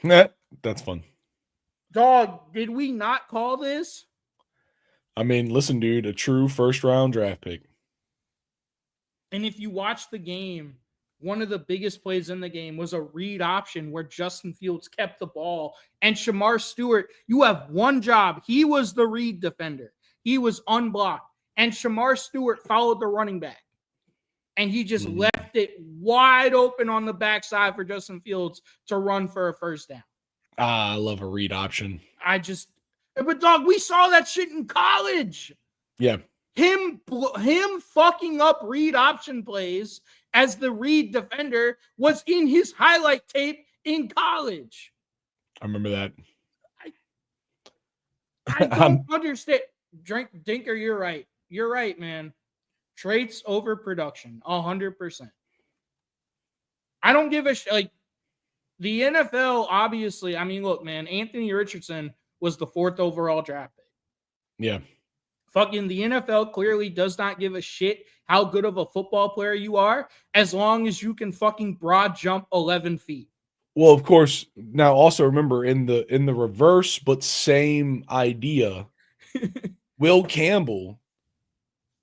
That's fun. Dog, did we not call this? I mean, listen, dude, a true first-round draft pick. And if you watch the game, one of the biggest plays in the game was a read option where Justin Fields kept the ball. And Shamar Stewart, you have one job. He was the read defender. He was unblocked. And Shamar Stewart followed the running back. And he just left it wide open on the backside for Justin Fields to run for a first down. I love a read option. But dog, we saw that shit in college. Yeah. Him fucking up read option plays as the read defender was in his highlight tape in college. I remember that. I don't understand. Dinker, you're right. You're right, man. Traits over production, 100%. I don't give a shit. Like, the NFL, obviously, I mean, look, man, Anthony Richardson was the 4th overall draft pick. Yeah. Fucking the NFL clearly does not give a shit how good of a football player you are as long as you can fucking broad jump 11 feet. Well, of course, now also remember in the reverse but same idea, Will Campbell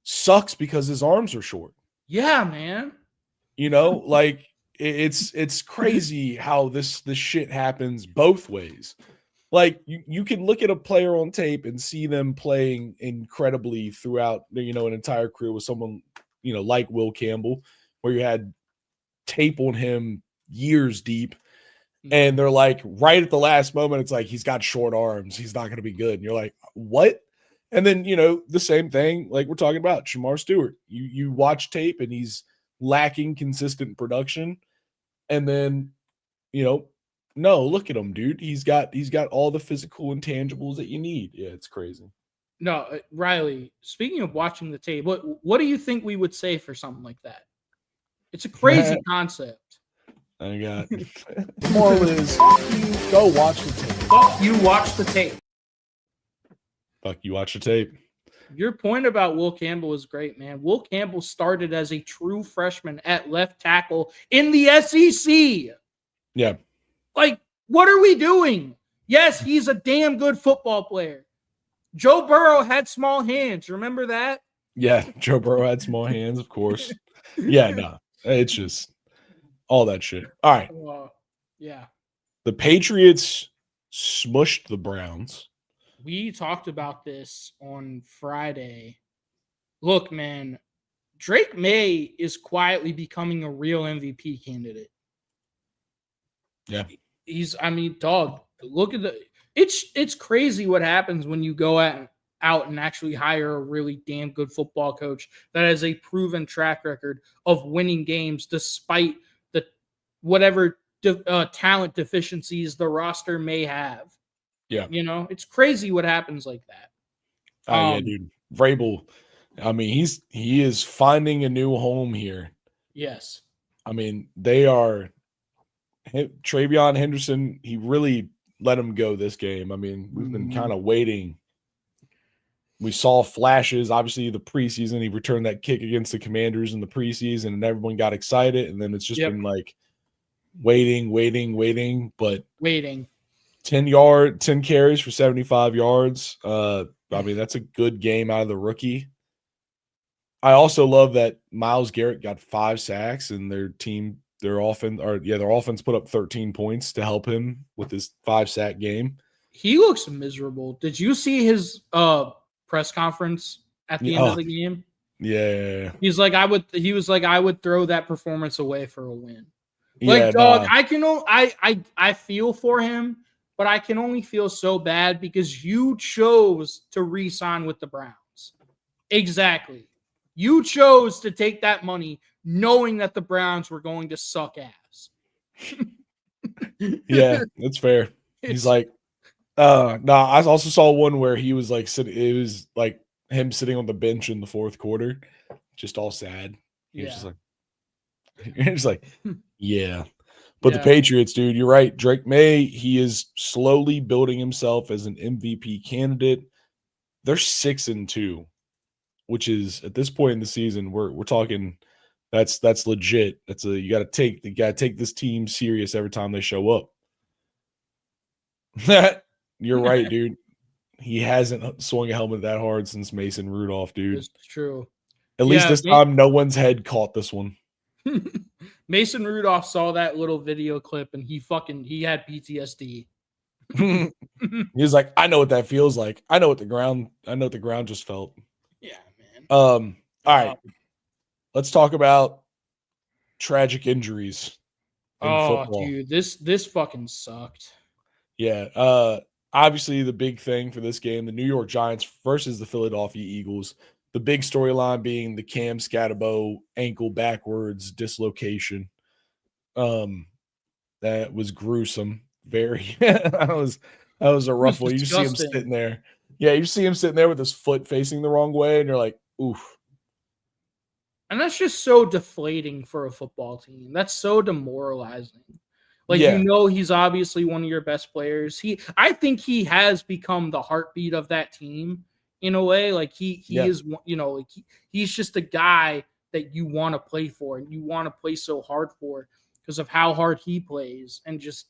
sucks because his arms are short. Yeah, man. You know, like it's crazy how this shit happens both ways. Like you can look at a player on tape and see them playing incredibly throughout, you know, an entire career with someone, you know, like Will Campbell, where you had tape on him years deep. And they're like, right at the last moment, it's like, he's got short arms. He's not going to be good. And you're like, what? And then, you know, the same thing, like we're talking about Shamar Stewart. You watch tape and he's lacking consistent production. And then, you know, no, look at him, dude. He's got all the physical intangibles that you need. Yeah, it's crazy. No, Riley, speaking of watching the tape, what do you think we would say for something like that? It's a crazy concept. I got the moral is go watch the tape. Fuck you, watch the tape. Fuck you, watch the tape. Your point about Will Campbell is great, man. Will Campbell started as a true freshman at left tackle in the SEC. Yeah. Like, what are we doing? Yes, he's a damn good football player. Joe Burrow had small hands. Remember that? Yeah, Joe Burrow had small hands, of course. Yeah, no. It's just all that shit. All right. Yeah. The Patriots smushed the Browns. We talked about this on Friday. Look, man, Drake May is quietly becoming a real MVP candidate. Yeah. Dog, look at it's crazy what happens when you go out and actually hire a really damn good football coach that has a proven track record of winning games despite the whatever talent deficiencies the roster may have. Yeah. You know, it's crazy what happens like that. Yeah, dude. Vrabel, I mean, he is finding a new home here. Yes. I mean, they are Travion Henderson, he really let him go this game. I mean, we've been kind of waiting. We saw flashes, obviously, the preseason. He returned that kick against the Commanders in the preseason, and everyone got excited. And then it's just been like waiting. But 10 carries for 75 yards. I mean, that's a good game out of the rookie. I also love that Myles Garrett got 5 sacks, and their team their offense put up 13 points to help him with his 5-sack game. He looks miserable. Did you see his press conference at the end of the game? Yeah. He was like, I would throw that performance away for a win. Yeah, Like, dog, I feel for him, but I can only feel so bad because you chose to re-sign with the Browns. Exactly. You chose to take that money knowing that the Browns were going to suck ass. Yeah, that's fair. He's like, no, I also saw one where he was like sitting, it was like him sitting on the bench in the fourth quarter, just all sad. He was just like, it's like, yeah. But the Patriots, dude, you're right. Drake May, he is slowly building himself as an MVP candidate. They're 6-2, which is at this point in the season, we're talking that's legit. You gotta take this team serious every time they show up. You're right, dude. He hasn't swung a helmet that hard since Mason Rudolph, dude. It's true. At least this time, no one's head caught this one. Mason Rudolph saw that little video clip and he had PTSD. He was like, I know what that feels like. I know what the ground just felt. Yeah, man. All right. Let's talk about tragic injuries in football. Dude, this fucking sucked. Yeah. Obviously the big thing for this game, the New York Giants versus the Philadelphia Eagles. The big storyline being the Cam Scatterbo ankle backwards dislocation. That was gruesome. Very that was a rough one. You see him sitting there. Yeah, you see him sitting there with his foot facing the wrong way, and you're like, oof. And that's just so deflating for a football team. That's so demoralizing. Like, you know, he's obviously one of your best players. I think he has become the heartbeat of that team in a way. Like he is, you know, like he's just a guy that you want to play for and you want to play so hard for because of how hard he plays. And just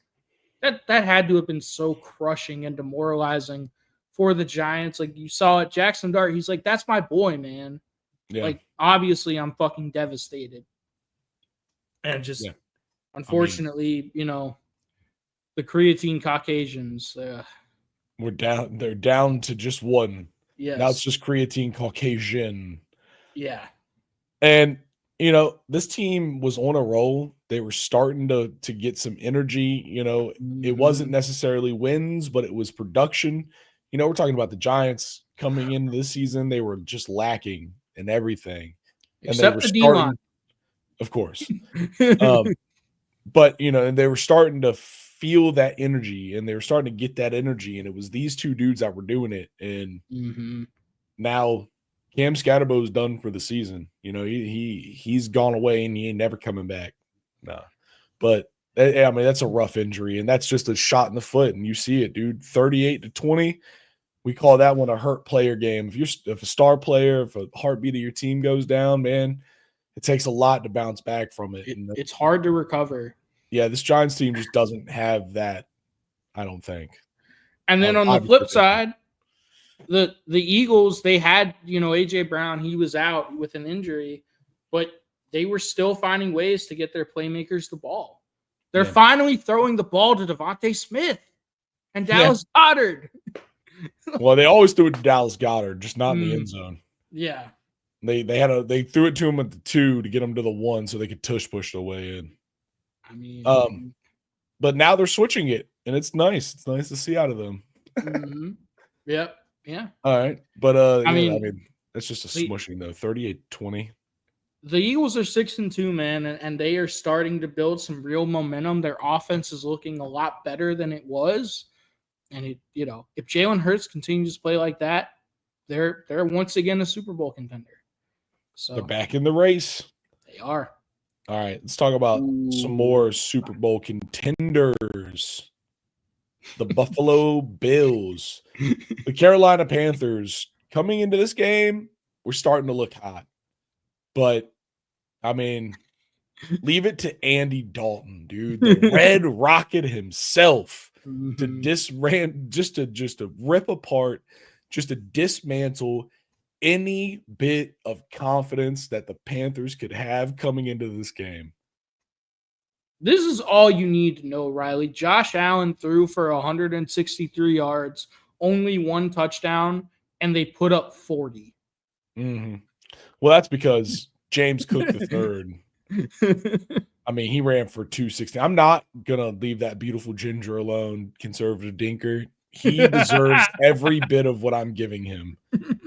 that had to have been so crushing and demoralizing for the Giants. Like you saw it, Jackson Dart, he's like, that's my boy, man. Yeah. Like, obviously I'm fucking devastated. And just unfortunately, you know, the creatine Caucasians, they're down to just one. Yes. Now it's just creatine Caucasian. Yeah. And, you know, this team was on a roll. They were starting to get some energy. You know, it wasn't necessarily wins, but it was production. You know, we're talking about the Giants coming into this season. They were just lacking in everything. Except the D-line. Of course. But, you know, and they were starting to feel that energy and they were starting to get that energy. And it was these two dudes that were doing it. And now Cam Scatterbo's done for the season. You know, he's gone away and he ain't never coming back. Nah. But, I mean, that's a rough injury. And that's just a shot in the foot. And you see it, dude. 38-20. We call that one a hurt player game. If a star player, if a heartbeat of your team goes down, man, it takes a lot to bounce back from it. It's hard to recover. Yeah, this Giants team just doesn't have that, I don't think. And then on the flip side, the Eagles, they had, you know, A.J. Brown, he was out with an injury, but they were still finding ways to get their playmakers the ball. They're finally throwing the ball to Devontae Smith and Dallas Goedert. Well, they always threw it to Dallas Goedert, just not in the end zone. Yeah. They threw it to him at the 2 to get him to the 1 so they could tush push their way in. I mean, but now they're switching it, and it's nice. It's nice to see out of them. Yep. Yeah. All right. But I mean, that's just a smushing though. 38-20. The Eagles are 6-2, man, and they are starting to build some real momentum. Their offense is looking a lot better than it was. And you know, if Jalen Hurts continues to play like that, they're once again a Super Bowl contender. So they're back in the race. They are. All right, let's talk about some more Super Bowl contenders. The Buffalo Bills. The Carolina Panthers coming into this game, we're starting to look hot. But, I mean, leave it to Andy Dalton, dude. The Red Rocket himself to rip apart, just to dismantle any bit of confidence that the Panthers could have coming into this game. This is all you need to know, Riley. Josh Allen threw for 163 yards, only 1 touchdown, and they put up 40. Mm-hmm. Well, that's because James Cook the third. I mean, he ran for 260. I'm not gonna leave that beautiful ginger alone, conservative dinker. He deserves every bit of what I'm giving him.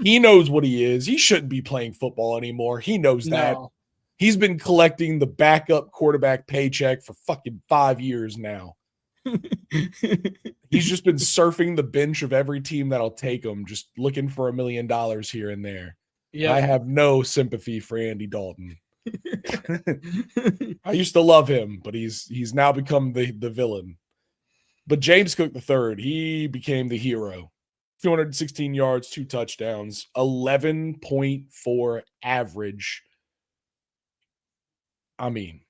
He knows what he is. He shouldn't be playing football anymore. He knows that. No. He's been collecting the backup quarterback paycheck for fucking 5 years now. He's just been surfing the bench of every team that'll take him, just looking for $1 million here and there. Yep. I have no sympathy for Andy Dalton. I used to love him, but he's now become the villain. But James Cook III, he became the hero. 216 yards, 2 touchdowns, 11.4 average. I mean,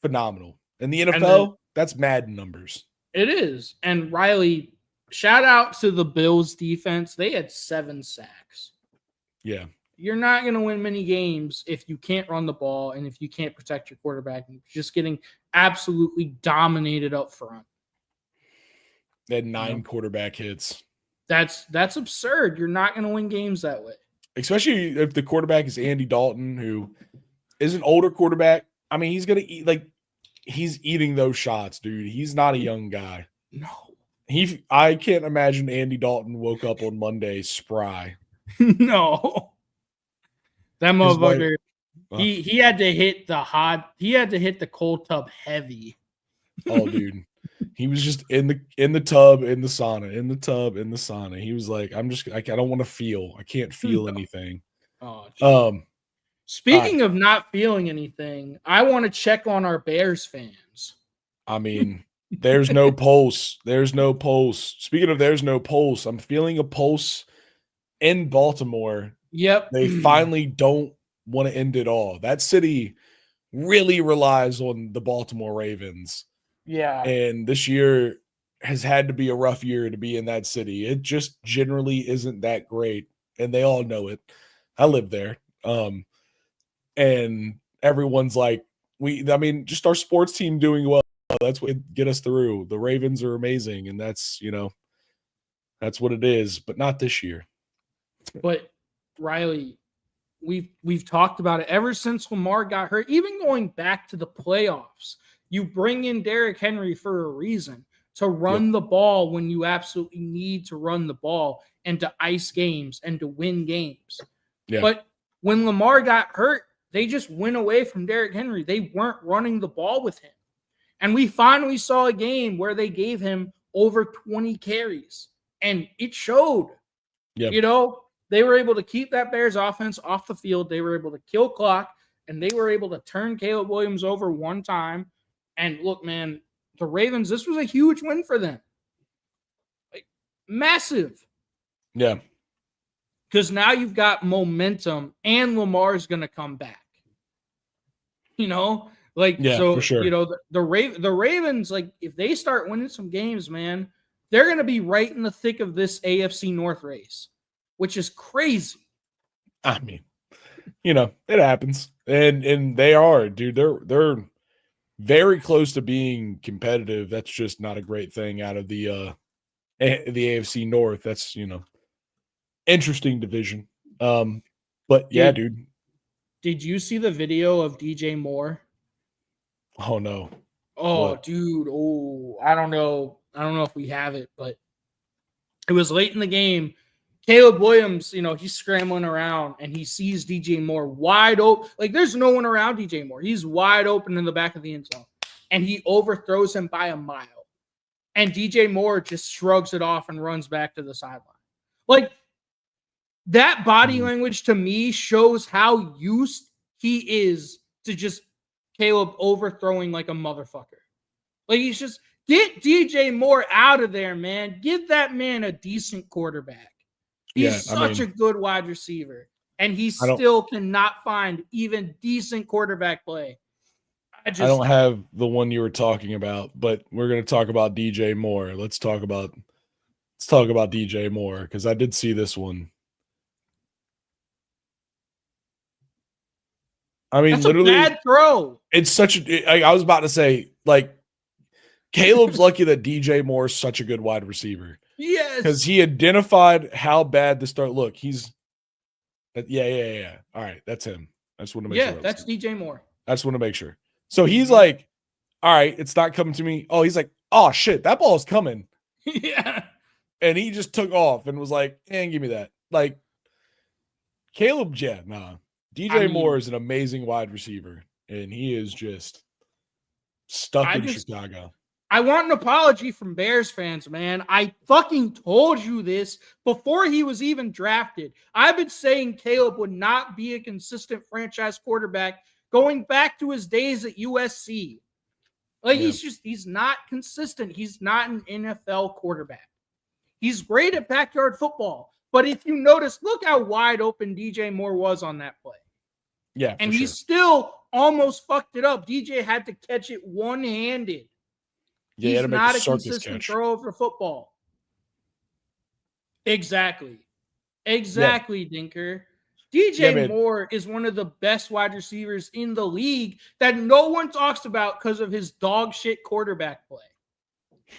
phenomenal. In the NFL, that's Madden numbers. It is. And Riley, shout out to the Bills defense. They had 7 sacks. Yeah. You're not going to win many games if you can't run the ball and if you can't protect your quarterback. And just getting absolutely dominated up front. They had 9 quarterback hits. That's absurd. You're not going to win games that way. Especially if the quarterback is Andy Dalton, who is an older quarterback. I mean, he's going to eat he's eating those shots, dude. He's not a young guy. No. I can't imagine Andy Dalton woke up on Monday spry. No. That motherfucker, he had to hit the cold tub heavy. Oh, dude. He was just in the tub, in the sauna. He was like, I don't want to feel. I can't feel anything. Oh, speaking of not feeling anything, I want to check on our Bears fans. I mean, there's no pulse. There's no pulse. Speaking of there's no pulse, I'm feeling a pulse in Baltimore. Yep. They finally don't want to end it all. That city really relies on the Baltimore Ravens. Yeah. And this year has had to be a rough year to be in that city. It just generally isn't that great. And they all know it. I live there. And everyone's like, just our sports team doing well. That's what get us through. The Ravens are amazing. And that's what it is, but not this year. But Riley, we've talked about it ever since Lamar got hurt, even going back to the playoffs. You bring in Derrick Henry for a reason, to run the ball when you absolutely need to run the ball and to ice games and to win games. Yeah. But when Lamar got hurt, they just went away from Derrick Henry. They weren't running the ball with him. And we finally saw a game where they gave him over 20 carries. And it showed. Yep. They were able to keep that Bears offense off the field. They were able to kill clock, and they were able to turn Caleb Williams over one time. And look, man, the Ravens, this was a huge win for them. Massive. Yeah. Because now you've got momentum, and Lamar's going to come back. For sure. The Ravens, if they start winning some games, man, they're going to be right in the thick of this AFC North race, which is crazy. I mean, it happens. And they are, dude. They're very close to being competitive. That's just not a great thing out of the AFC North. That's, interesting division. But yeah, dude. Did you see the video of DJ Moore? Oh no. Oh, what? Dude. Oh, I don't know if we have it, but it was late in the game. Caleb Williams, he's scrambling around and he sees DJ Moore wide open. There's no one around DJ Moore. He's wide open in the back of the end zone. And he overthrows him by a mile. And DJ Moore just shrugs it off and runs back to the sideline. That body language to me shows how used he is to just Caleb overthrowing like a motherfucker. He's just, get DJ Moore out of there, man. Give that man a decent quarterback. He's such a good wide receiver, and he still cannot find even decent quarterback play. I don't have the one you were talking about, but we're going to talk about DJ Moore. Let's talk about DJ Moore, because I did see this one. I mean, That's literally, a bad throw. it's such a. I was about to say, like, Caleb's lucky that DJ Moore is such a good wide receiver. Yes. Because he identified how bad the start. Look, he's. Yeah. All right, that's him. I just want to make sure. Yeah, that's DJ Moore. I just want to make sure. So he's like, all right, it's not coming to me. Oh, he's like, oh, shit, that ball is coming. Yeah. And he just took off and was like, give me that. Like, Caleb, DJ Moore is an amazing wide receiver, and he is just stuck in Chicago. I want an apology from Bears fans, man. I fucking told you this before he was even drafted. I've been saying Caleb would not be a consistent franchise quarterback going back to his days at USC. Like, he's not consistent. He's not an NFL quarterback. He's great at backyard football. But if you notice, look how wide open DJ Moore was on that play. Yeah. And he still almost fucked it up. DJ had to catch it one-handed. Yeah, he's not a consistent thrower for football. Exactly, Dinker. DJ Moore is one of the best wide receivers in the league that no one talks about because of his dog shit quarterback play.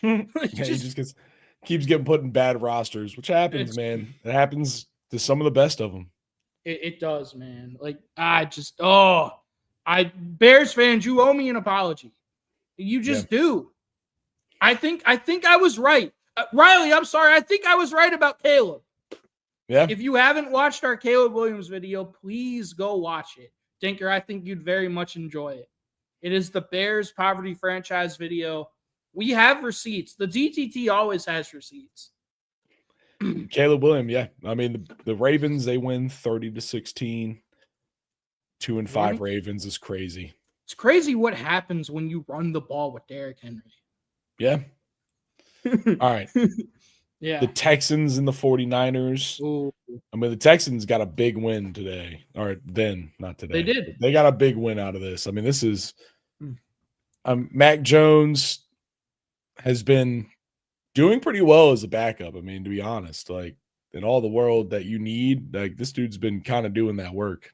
He just keeps getting put in bad rosters, which happens, man. It happens to some of the best of them. It does, man. Like, Bears fans, you owe me an apology. You just do. I think I was right. Riley, I'm sorry. I think I was right about Caleb. Yeah. If you haven't watched our Caleb Williams video, please go watch it. Dinker, I think you'd very much enjoy it. It is the Bears Poverty Franchise video. We have receipts. The DTT always has receipts. Caleb Williams, yeah. I mean, the Ravens, they win 30-16. 2-5 Ravens is crazy. It's crazy what happens when you run the ball with Derrick Henry. Yeah. All right. Yeah. The Texans and the 49ers. Ooh. I mean, the Texans got a big win today. Or then, not today. They did. They got a big win out of this. I mean, this is Mac Jones has been doing pretty well as a backup. I mean, to be honest, like, in all the world that you need, like, this dude's been kind of doing that work.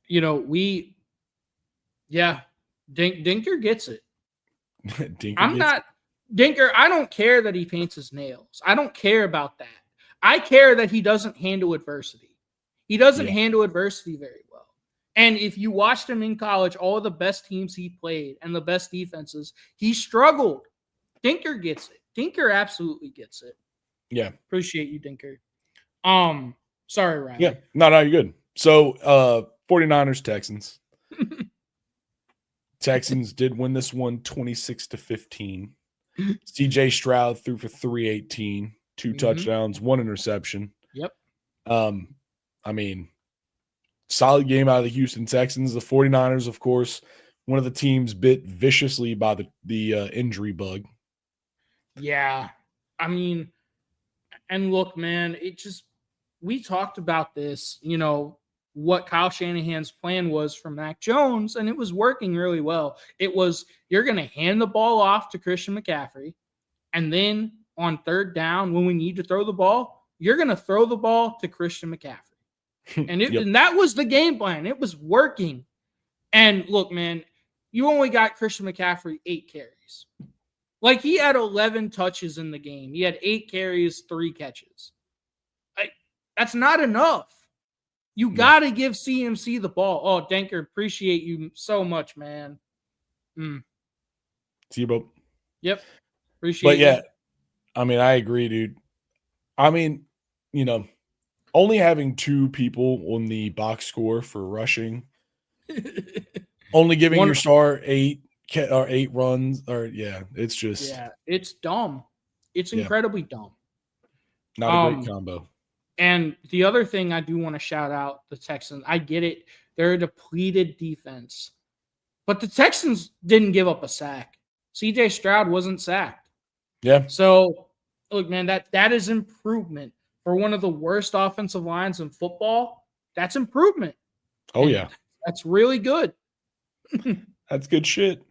You know, Dinker gets it. Dinker, I don't care that he paints his nails. I don't care about that. I care that he doesn't handle adversity. He doesn't handle adversity very well. And if you watched him in college, all the best teams he played and the best defenses, he struggled. Dinker gets it. Dinker absolutely gets it. Yeah. Appreciate you, Dinker. Sorry, Ryan. Yeah. No, you're good. So 49ers, Texans. Texans did win this one 26-15. CJ Stroud threw for 318, 2 touchdowns, 1 interception. Yep. I mean, solid game out of the Houston Texans. The 49ers, of course, one of the teams bit viciously by the injury bug. Yeah. I mean, and look, man, we talked about this, what Kyle Shanahan's plan was for Mac Jones, and it was working really well. It was, you're going to hand the ball off to Christian McCaffrey, and then on third down, when we need to throw the ball, you're going to throw the ball to Christian McCaffrey. And, and that was the game plan. It was working. And look, man, you only got Christian McCaffrey 8 carries. Like, he had 11 touches in the game. He had 8 carries, 3 catches. That's not enough. You got to give CMC the ball. Oh, Denker, appreciate you so much, man. See you, bro. Yep. Appreciate it. But yeah, I mean, I agree, dude. I mean, only having 2 people on the box score for rushing, only giving your star 8 runs, it's just. Yeah, it's dumb. It's incredibly dumb. Not a great combo. And the other thing I do want to shout out the Texans. I get it. They're a depleted defense. But the Texans didn't give up a sack. CJ Stroud wasn't sacked. Yeah. So, look, man, that is improvement. For one of the worst offensive lines in football, that's improvement. Oh, and that's really good. That's good shit.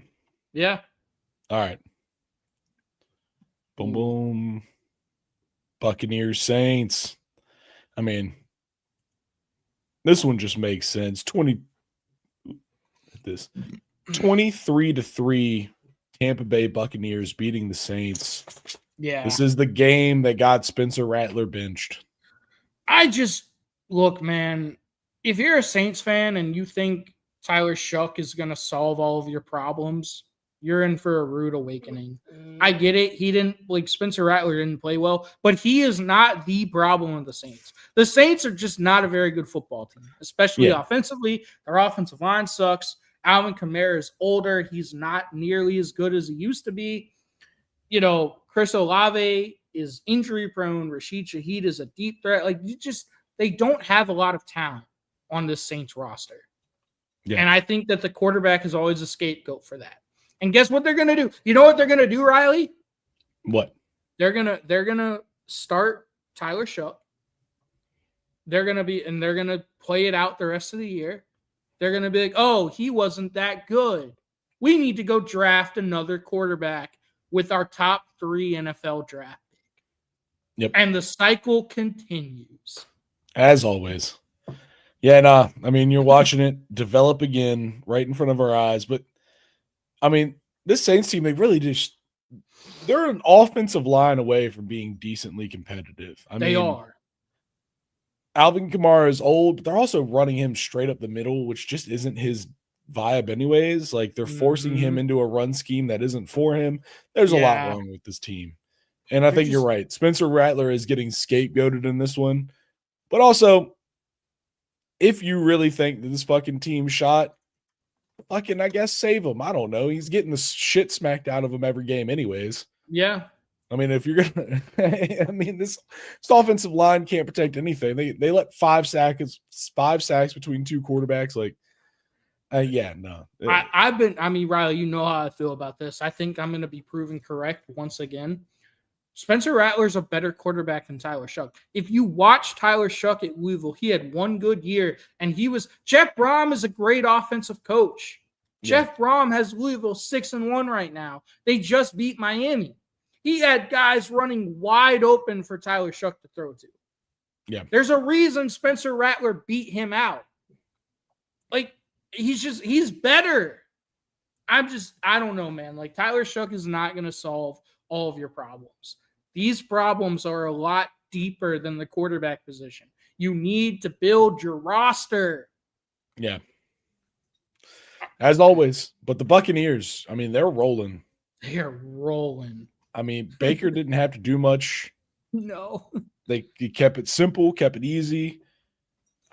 Yeah. All right. Boom, boom. Buccaneers, Saints. I mean, this one just makes sense. this. 23-3 Tampa Bay Buccaneers beating the Saints. Yeah. This is the game that got Spencer Rattler benched. Look, man, if you're a Saints fan and you think Tyler Shuck is going to solve all of your problems, you're in for a rude awakening. I get it. He didn't, Spencer Rattler didn't play well, but he is not the problem of the Saints. The Saints are just not a very good football team, especially offensively. Their offensive line sucks. Alvin Kamara is older. He's not nearly as good as he used to be. Chris Olave is injury prone. Rashid Shaheed is a deep threat. They don't have a lot of talent on this Saints roster. Yeah. And I think that the quarterback is always a scapegoat for that. And guess what they're going to do? You know what they're going to do, Riley? What? They're going to start Tyler Shuck. They're going to play it out the rest of the year. They're going to be like, oh, he wasn't that good. We need to go draft another quarterback with our top 3 NFL draft pick. Yep. And the cycle continues. As always. Yeah, nah. I mean, you're watching it develop again right in front of our eyes. But, I mean, this Saints team, they're an offensive line away from being decently competitive. They are. Alvin Kamara is old, but they're also running him straight up the middle, which just isn't his vibe anyways. They're forcing him into a run scheme that isn't for him. There's a lot wrong with this team. And I think you're right. Spencer Rattler is getting scapegoated in this one. But also, if you really think that this fucking team shot, I guess save him. I don't know. He's getting the shit smacked out of him every game anyways. Yeah. I mean, if you're going to – this offensive line can't protect anything. They let 5 sacks between 2 quarterbacks. No. Riley, you know how I feel about this. I think I'm going to be proven correct once again. Spencer Rattler's a better quarterback than Tyler Shuck. If you watch Tyler Shuck at Louisville, he had one good year, and Jeff Brom is a great offensive coach. Yeah. Jeff Brom has Louisville 6-1 right now. They just beat Miami. He had guys running wide open for Tyler Shuck to throw to. Yeah. There's a reason Spencer Rattler beat him out. He's better. I don't know, man. Tyler Shuck is not going to solve all of your problems. These problems are a lot deeper than the quarterback position. You need to build your roster. Yeah. As always. But the Buccaneers, they're rolling. They are rolling. Baker didn't have to do much. No. He kept it simple, kept it easy.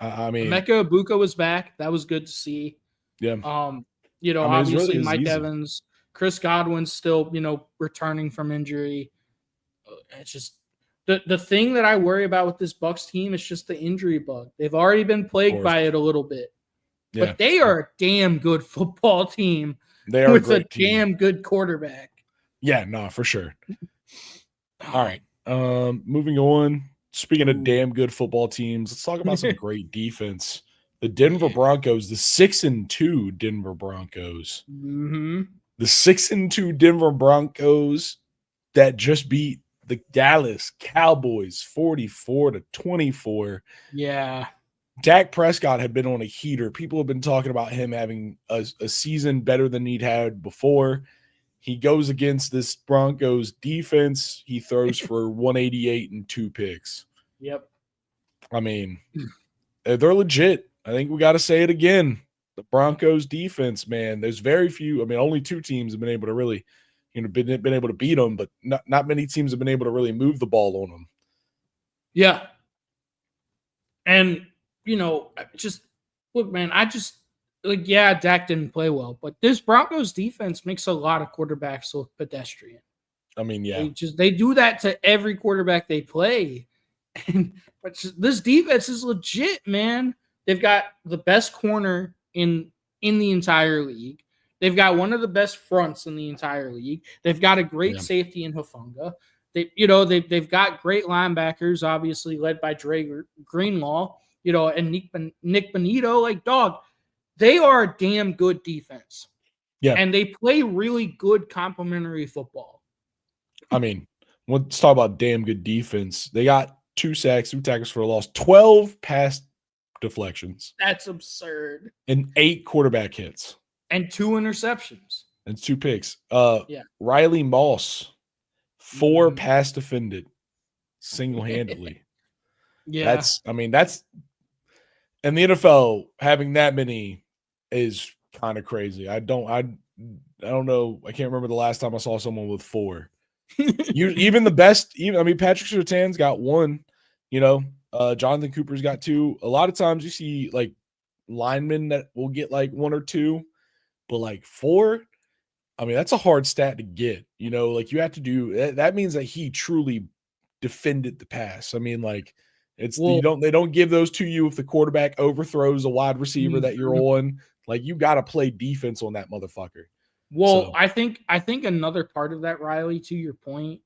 Emeka Egbuka was back. That was good to see. Yeah. Obviously really Mike easy. Evans, Chris Godwin's still, returning from injury. It's just the thing that I worry about with this Bucs team is just the injury bug. They've already been plagued by it a little bit. Yeah. But they are a damn good football team. They are with a a damn good quarterback. Yeah, no, for sure. All right. Moving on. Speaking of damn good football teams, let's talk about some great defense. The Denver Broncos, the 6-2 Denver Broncos. Mm-hmm. The 6-2 Denver Broncos that just beat the Dallas Cowboys 44-24. Yeah. Dak Prescott had been on a heater. People have been talking about him having a season better than he'd had before. He goes against this Broncos defense. He throws for 188 and 2 picks. Yep. They're legit. I think we got to say it again. The Broncos defense, man, there's very few. Only 2 teams have been able to really, been able to beat them, but not many teams have been able to really move the ball on them. Yeah. And, look, man, Dak didn't play well, but this Broncos defense makes a lot of quarterbacks look pedestrian. Yeah. They do that to every quarterback they play. But this defense is legit, man. They've got the best corner in the entire league. They've got one of the best fronts in the entire league. They've got a great safety in Hufanga. They've got great linebackers, obviously led by Dre Greenlaw, and Nick Bonito. They are a damn good defense. Yeah. And they play really good complementary football. Let's talk about damn good defense. They got 2 sacks, 2 tackles for a loss, 12 pass deflections. That's absurd. And 8 quarterback hits. And 2 interceptions. And 2 picks. Yeah. Riley Moss, 4 Mhm. pass defended single-handedly. Yeah. That's in the NFL, having that many is kind of crazy. I don't know. I can't remember the last time I saw someone with 4. Even the best, Patrick Surtain's got 1, Jonathan Cooper's got 2. A lot of times you see like linemen that will get like 1 or 2, but like 4, that's a hard stat to get. Like you have to do that means that he truly defended the pass. They don't give those to you if the quarterback overthrows a wide receiver that you're on. Like you got to play defense on that motherfucker. Well, I think another part of that, Riley, to your point,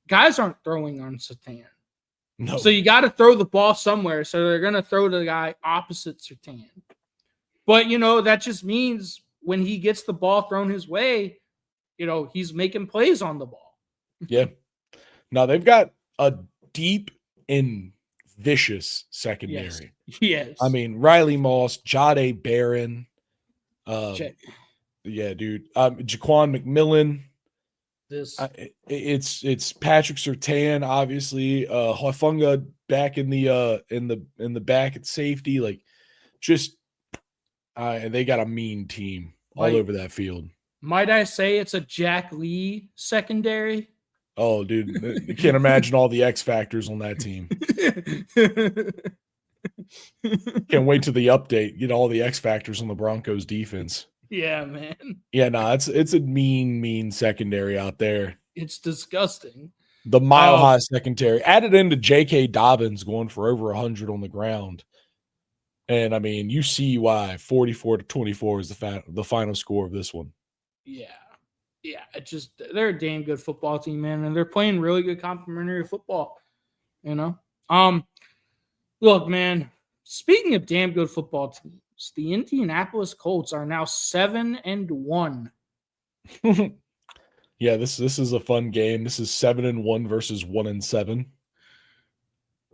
guys aren't throwing on Surtain. No. So you got to throw the ball somewhere. So they're going to throw to the guy opposite Surtain. But, that just means when he gets the ball thrown his way, he's making plays on the ball. Yeah. Now they've got a deep and vicious secondary. Yes. Riley Moss, Jade Barron. Yeah, dude. Jaquan McMillan. It's Patrick Surtain, obviously. Haifunga back in the back at safety. Like, just they got a mean team all over that field. Might I say it's a Jack Lee secondary? Oh, dude, you can't imagine all the X factors on that team. Can't wait to the update. Get all the X factors on the Broncos defense. Yeah, man. Yeah, no, it's a mean secondary out there. It's disgusting. The Mile High secondary added into J.K. Dobbins going for over 100 on the ground. And you see why 44-24 is the final score of this one. Yeah. They're a damn good football team, man, and they're playing really good complementary football. Look, man. Speaking of damn good football teams, the Indianapolis Colts are now 7-1. Yeah, this is a fun game. This is 7-1 versus 1-7.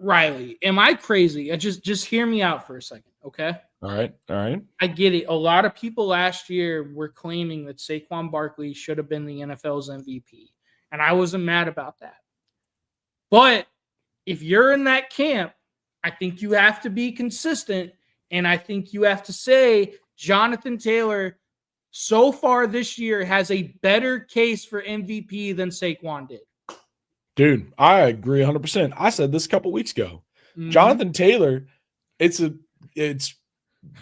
Riley, am I crazy? Just hear me out for a second, okay? All right. I get it. A lot of people last year were claiming that Saquon Barkley should have been the NFL's MVP, and I wasn't mad about that. But if you're in that camp, I think you have to be consistent, and I think you have to say Jonathan Taylor so far this year has a better case for MVP than Saquon did. Dude, I agree 100%. I said this a couple weeks ago. Mm-hmm. Jonathan Taylor, it's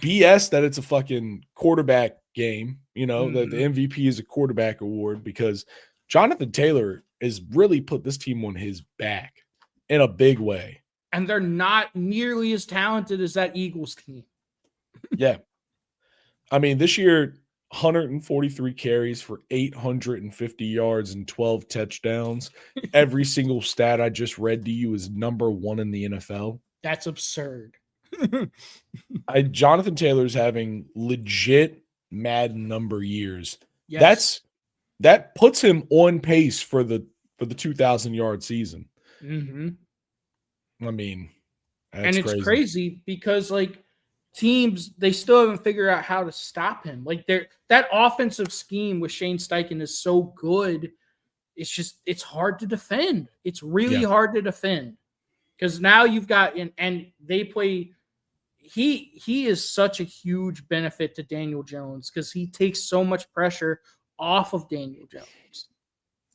BS that it's a fucking quarterback game, that the MVP is a quarterback award, because Jonathan Taylor has really put this team on his back in a big way. And they're not nearly as talented as that Eagles team. Yeah. This year, 143 carries for 850 yards and 12 touchdowns. Every single stat I just read to you is number 1 in the NFL. That's absurd. Jonathan Taylor's having legit Madden number years. Yes. That puts him on pace for the 2,000-yard season. Mm-hmm. That's it's crazy because teams, they still haven't figured out how to stop him. That offensive scheme with Shane Steichen is so good. It's hard to defend. It's really hard to defend because now you've got and they play. He is such a huge benefit to Daniel Jones because he takes so much pressure off of Daniel Jones.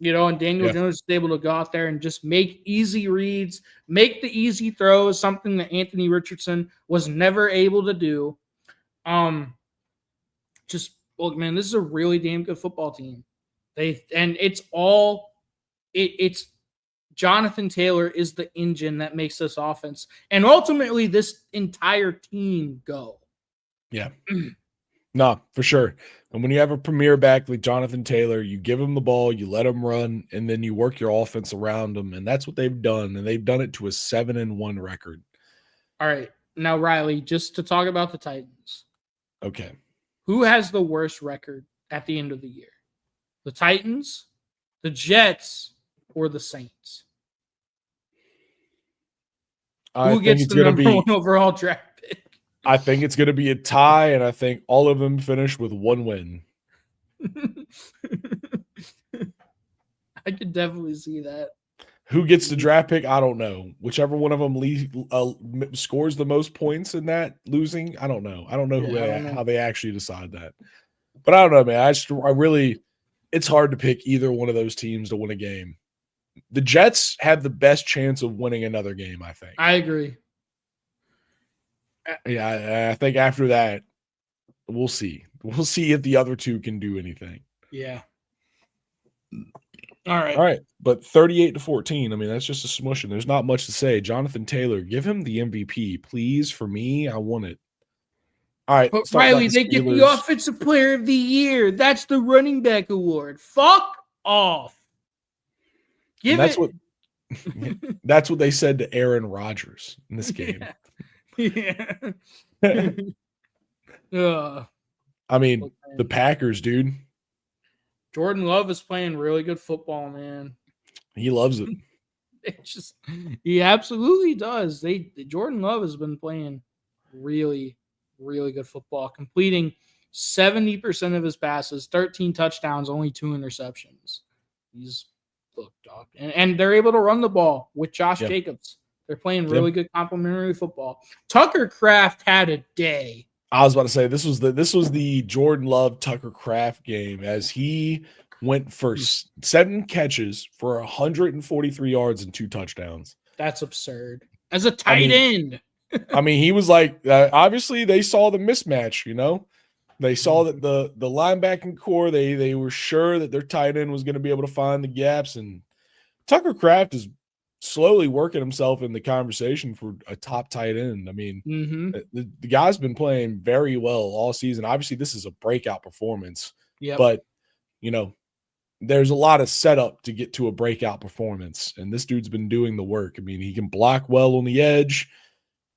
And Daniel Jones is able to go out there and just make easy reads, make the easy throws, something that Anthony Richardson was never able to do. Look, man, this is a really damn good football team. It's Jonathan Taylor is the engine that makes this offense and ultimately this entire team go. Yeah. No, for sure. And when you have a premier back like Jonathan Taylor, you give him the ball, you let him run, and then you work your offense around him. And that's what they've done. And they've done it to a 7-1 record. All right. Now, Riley, just to talk about the Titans. Okay. Who has the worst record at the end of the year? The Titans, the Jets, or the Saints? Who gets the number 1 overall draft pick? I think it's going to be a tie, and I think all of them finish with 1 win. I could definitely see that. Who gets the draft pick? I don't know. Whichever one of them scores the most points in that losing, I don't know. I don't know how they actually decide that. But I don't know, man. It's hard to pick either one of those teams to win a game. The Jets have the best chance of winning another game, I think. I agree. Yeah, I think after that, we'll see. We'll see if the other two can do anything. Yeah. All right. But 38-14, I mean, that's just a smushing. There's not much to say. Jonathan Taylor, give him the MVP, please. For me, I want it. All right. But Riley, they get the Offensive Player of the Year. That's the running back award. Fuck off. That's what they said to Aaron Rodgers in this game. Yeah. I mean, the Packers, dude. Jordan Love is playing really good football, man. He loves it. He absolutely does. Jordan Love has been playing really, really good football, completing 70% of his passes, 13 touchdowns, only 2 interceptions. Dog. And they're able to run the ball with Josh Jacobs. They're playing really good complementary football. Tucker Kraft had a day. I was about to say this was the Jordan Love Tucker Kraft game, as he went for 7 catches for 143 yards and 2 touchdowns. That's absurd. As a tight end. I mean, he was like, obviously they saw the mismatch, you know. They saw that the linebacking core, they were sure that their tight end was going to be able to find the gaps, and Tucker Kraft is slowly working himself in the conversation for a top tight end. I mean, the guy's been playing very well all season. Obviously, this is a breakout performance, but you know, there's a lot of setup to get to a breakout performance, and this dude's been doing the work. I mean, he can block well on the edge.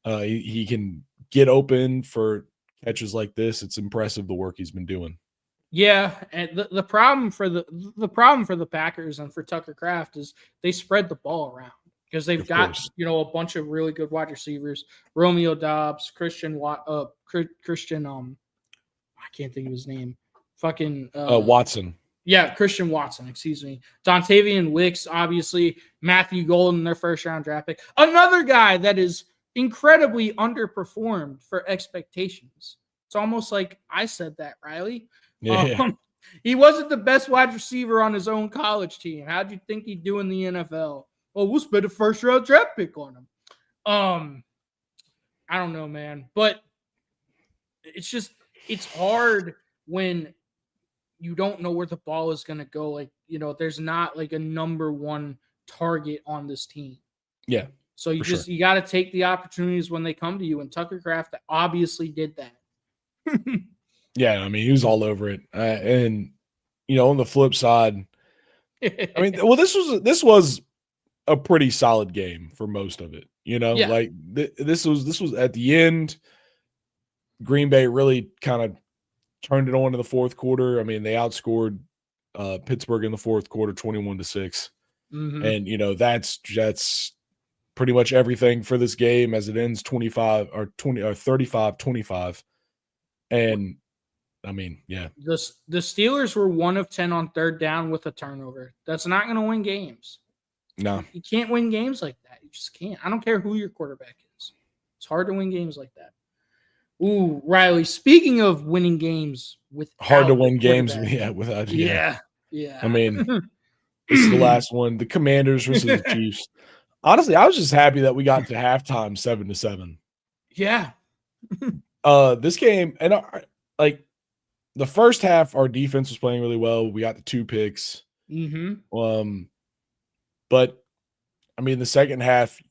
He can get open for catches like this. It's impressive the work he's been doing. Yeah, and the problem for the Packers and for Tucker Kraft is they spread the ball around because they've got a bunch of really good wide receivers: Romeo Doubs, Christian I can't think of his name. Watson. Yeah, Christian Watson. Excuse me. Dontavian Wicks, obviously Matthew Golden, their first-round draft pick. Another guy that is incredibly underperformed for expectations. It's almost like I said that, Riley. Yeah. He wasn't the best wide receiver on his own college team. How'd you think he'd do in the NFL? Well, we'll spend a first-round draft pick on him. I don't know, man. But it's hard when you don't know where the ball is going to go. Like, you know, there's not like a number one target on this team. Yeah. So you got to take the opportunities when they come to you. And Tucker Kraft obviously did that. Yeah, I mean, he was all over it. And, you know, on the flip side, I mean, well, this was a pretty solid game for most of it. You know, like this was at the end. Green Bay really kind of turned it on in the fourth quarter. I mean, they outscored Pittsburgh in the fourth quarter 21-6. And, you know, that's pretty much everything for this game as it ends 35-25. And I mean, yeah. The Steelers were 1 of 10 on third down with a turnover. That's not going to win games. No. You can't win games like that. You just can't. I don't care who your quarterback is. It's hard to win games like that. Ooh, Riley, speaking of winning games hard to win games, without Yeah. I mean, this is the last one. The Commanders versus the Chiefs. Honestly, I was just happy that we got to halftime 7-7. Yeah. This game, and the first half, our defense was playing really well. We got the 2 picks. But I mean, the second half,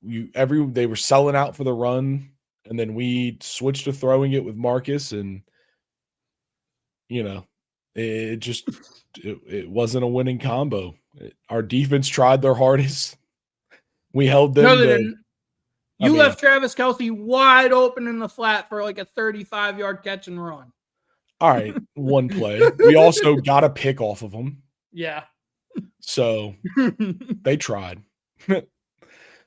they were selling out for the run, and then we switched to throwing it with Marcus, and you know, it wasn't a winning combo. Our defense tried their hardest. We held them. No, they didn't. You left Travis Kelce wide open in the flat for like a 35-yard catch and run. All right, one play. We also got a pick off of them. Yeah. So they tried.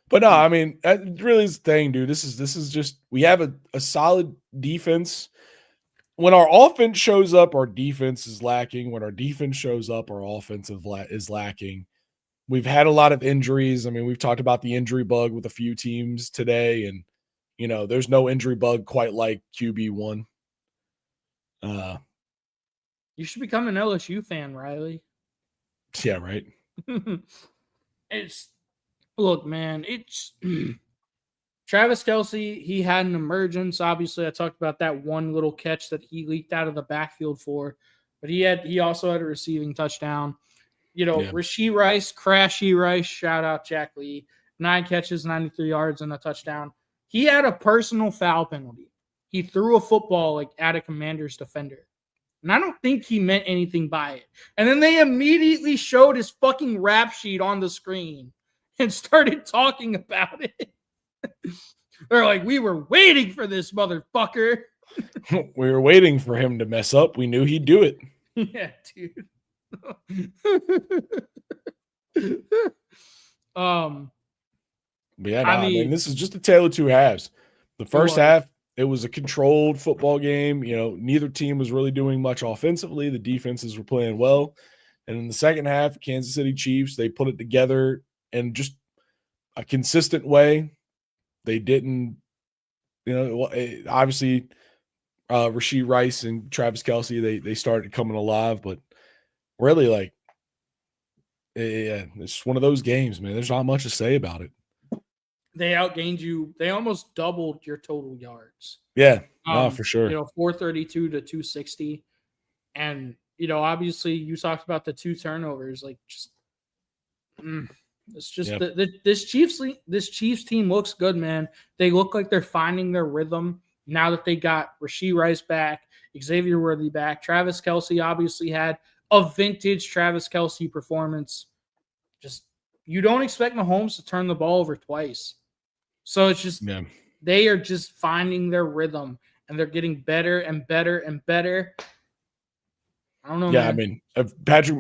But no, I mean, that really is the thing, dude. This is just we have a solid defense. When our offense shows up, our defense is lacking. When our defense shows up, our is lacking. We've had a lot of injuries. I mean, we've talked about the injury bug with a few teams today, and there's no injury bug quite like QB1. You should become an LSU fan, Riley. Yeah, right. Look, man, it's Travis Kelce. He had an emergence. Obviously, I talked about that one little catch that he leaked out of the backfield for, but he also had a receiving touchdown. Rashee Rice, Crashy Rice, shout out Jack Lee, 9 catches, 93 yards, and a touchdown. He had a personal foul penalty. He threw a football at a Commanders defender. And I don't think he meant anything by it. And then they immediately showed his fucking rap sheet on the screen and started talking about it. They're like, we were waiting for this motherfucker. We were waiting for him to mess up. We knew he'd do it. Yeah, dude. But yeah, I mean, this is just a tale of two halves. The first half, it was a controlled football game. Neither team was really doing much offensively. The defenses were playing well. And in the second half, Kansas City Chiefs, they put it together in just a consistent way. They didn't, obviously, Rashee Rice and Travis Kelce, they started coming alive. But really, it's one of those games, man. There's not much to say about it. They outgained you. They almost doubled your total yards. Yeah, for sure. 432 to 260. And, obviously you talked about the 2 turnovers. It's just this Chiefs team looks good, man. They look like they're finding their rhythm now that they got Rashee Rice back, Xavier Worthy back. Travis Kelce obviously had a vintage Travis Kelce performance. You don't expect Mahomes to turn the ball over twice. So it's just they are just finding their rhythm, and they're getting better and better and better. I don't know. Yeah, man. I mean, if Patrick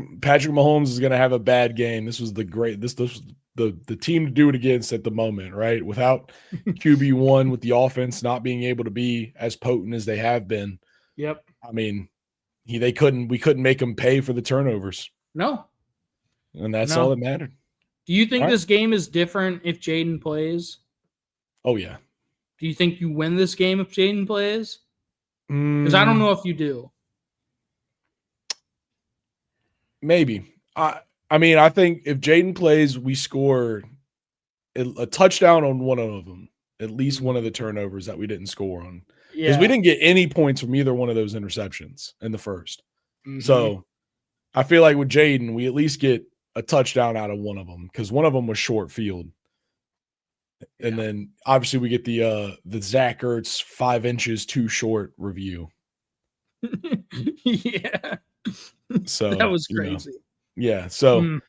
Mahomes is going to have a bad game, this was this was the team to do it against at the moment, right? Without QB1, with the offense not being able to be as potent as they have been. Yep. I mean, we couldn't make them pay for the turnovers. No. And that's all that mattered. Do you think this game is different if Jaden plays? Oh, yeah. Do you think you win this game if Jaden plays? Because I don't know if you do. Maybe. I mean, I think if Jaden plays, we score a touchdown on one of them, at least one of the turnovers that we didn't score on. Because we didn't get any points from either one of those interceptions in the first. Mm-hmm. So I feel like with Jaden, we at least get a touchdown out of one of them, because one of them was short field. And then obviously we get the Zach Ertz 5 inches too short review. Yeah. So that was crazy. So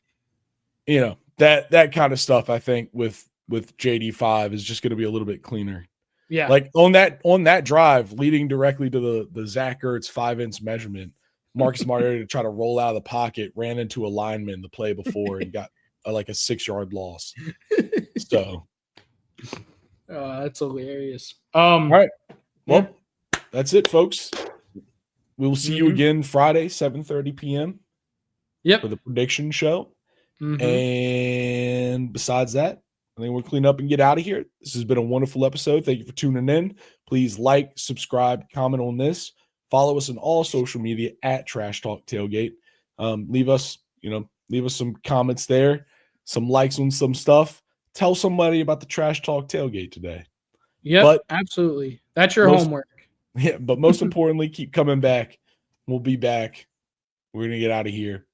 that kind of stuff, I think with JD5 is just going to be a little bit cleaner. Yeah. Like on that drive leading directly to the Zach Ertz 5-inch measurement, Marcus Mariota tried to roll out of the pocket, ran into a lineman the play before and got a 6-yard loss. So that's hilarious. All right. Well, that's it, folks. We will see you again Friday, 7:30 p.m. Yep. For the prediction show. Mm-hmm. And besides that, I think we'll clean up and get out of here. This has been a wonderful episode. Thank you for tuning in. Please like, subscribe, comment on this. Follow us on all social media at Trash Talk Tailgate. Leave us some comments there, some likes on some stuff. Tell somebody about the Trash Talk Tailgate today. Yeah, absolutely. That's your homework. Yeah, but most importantly, keep coming back. We'll be back. We're going to get out of here.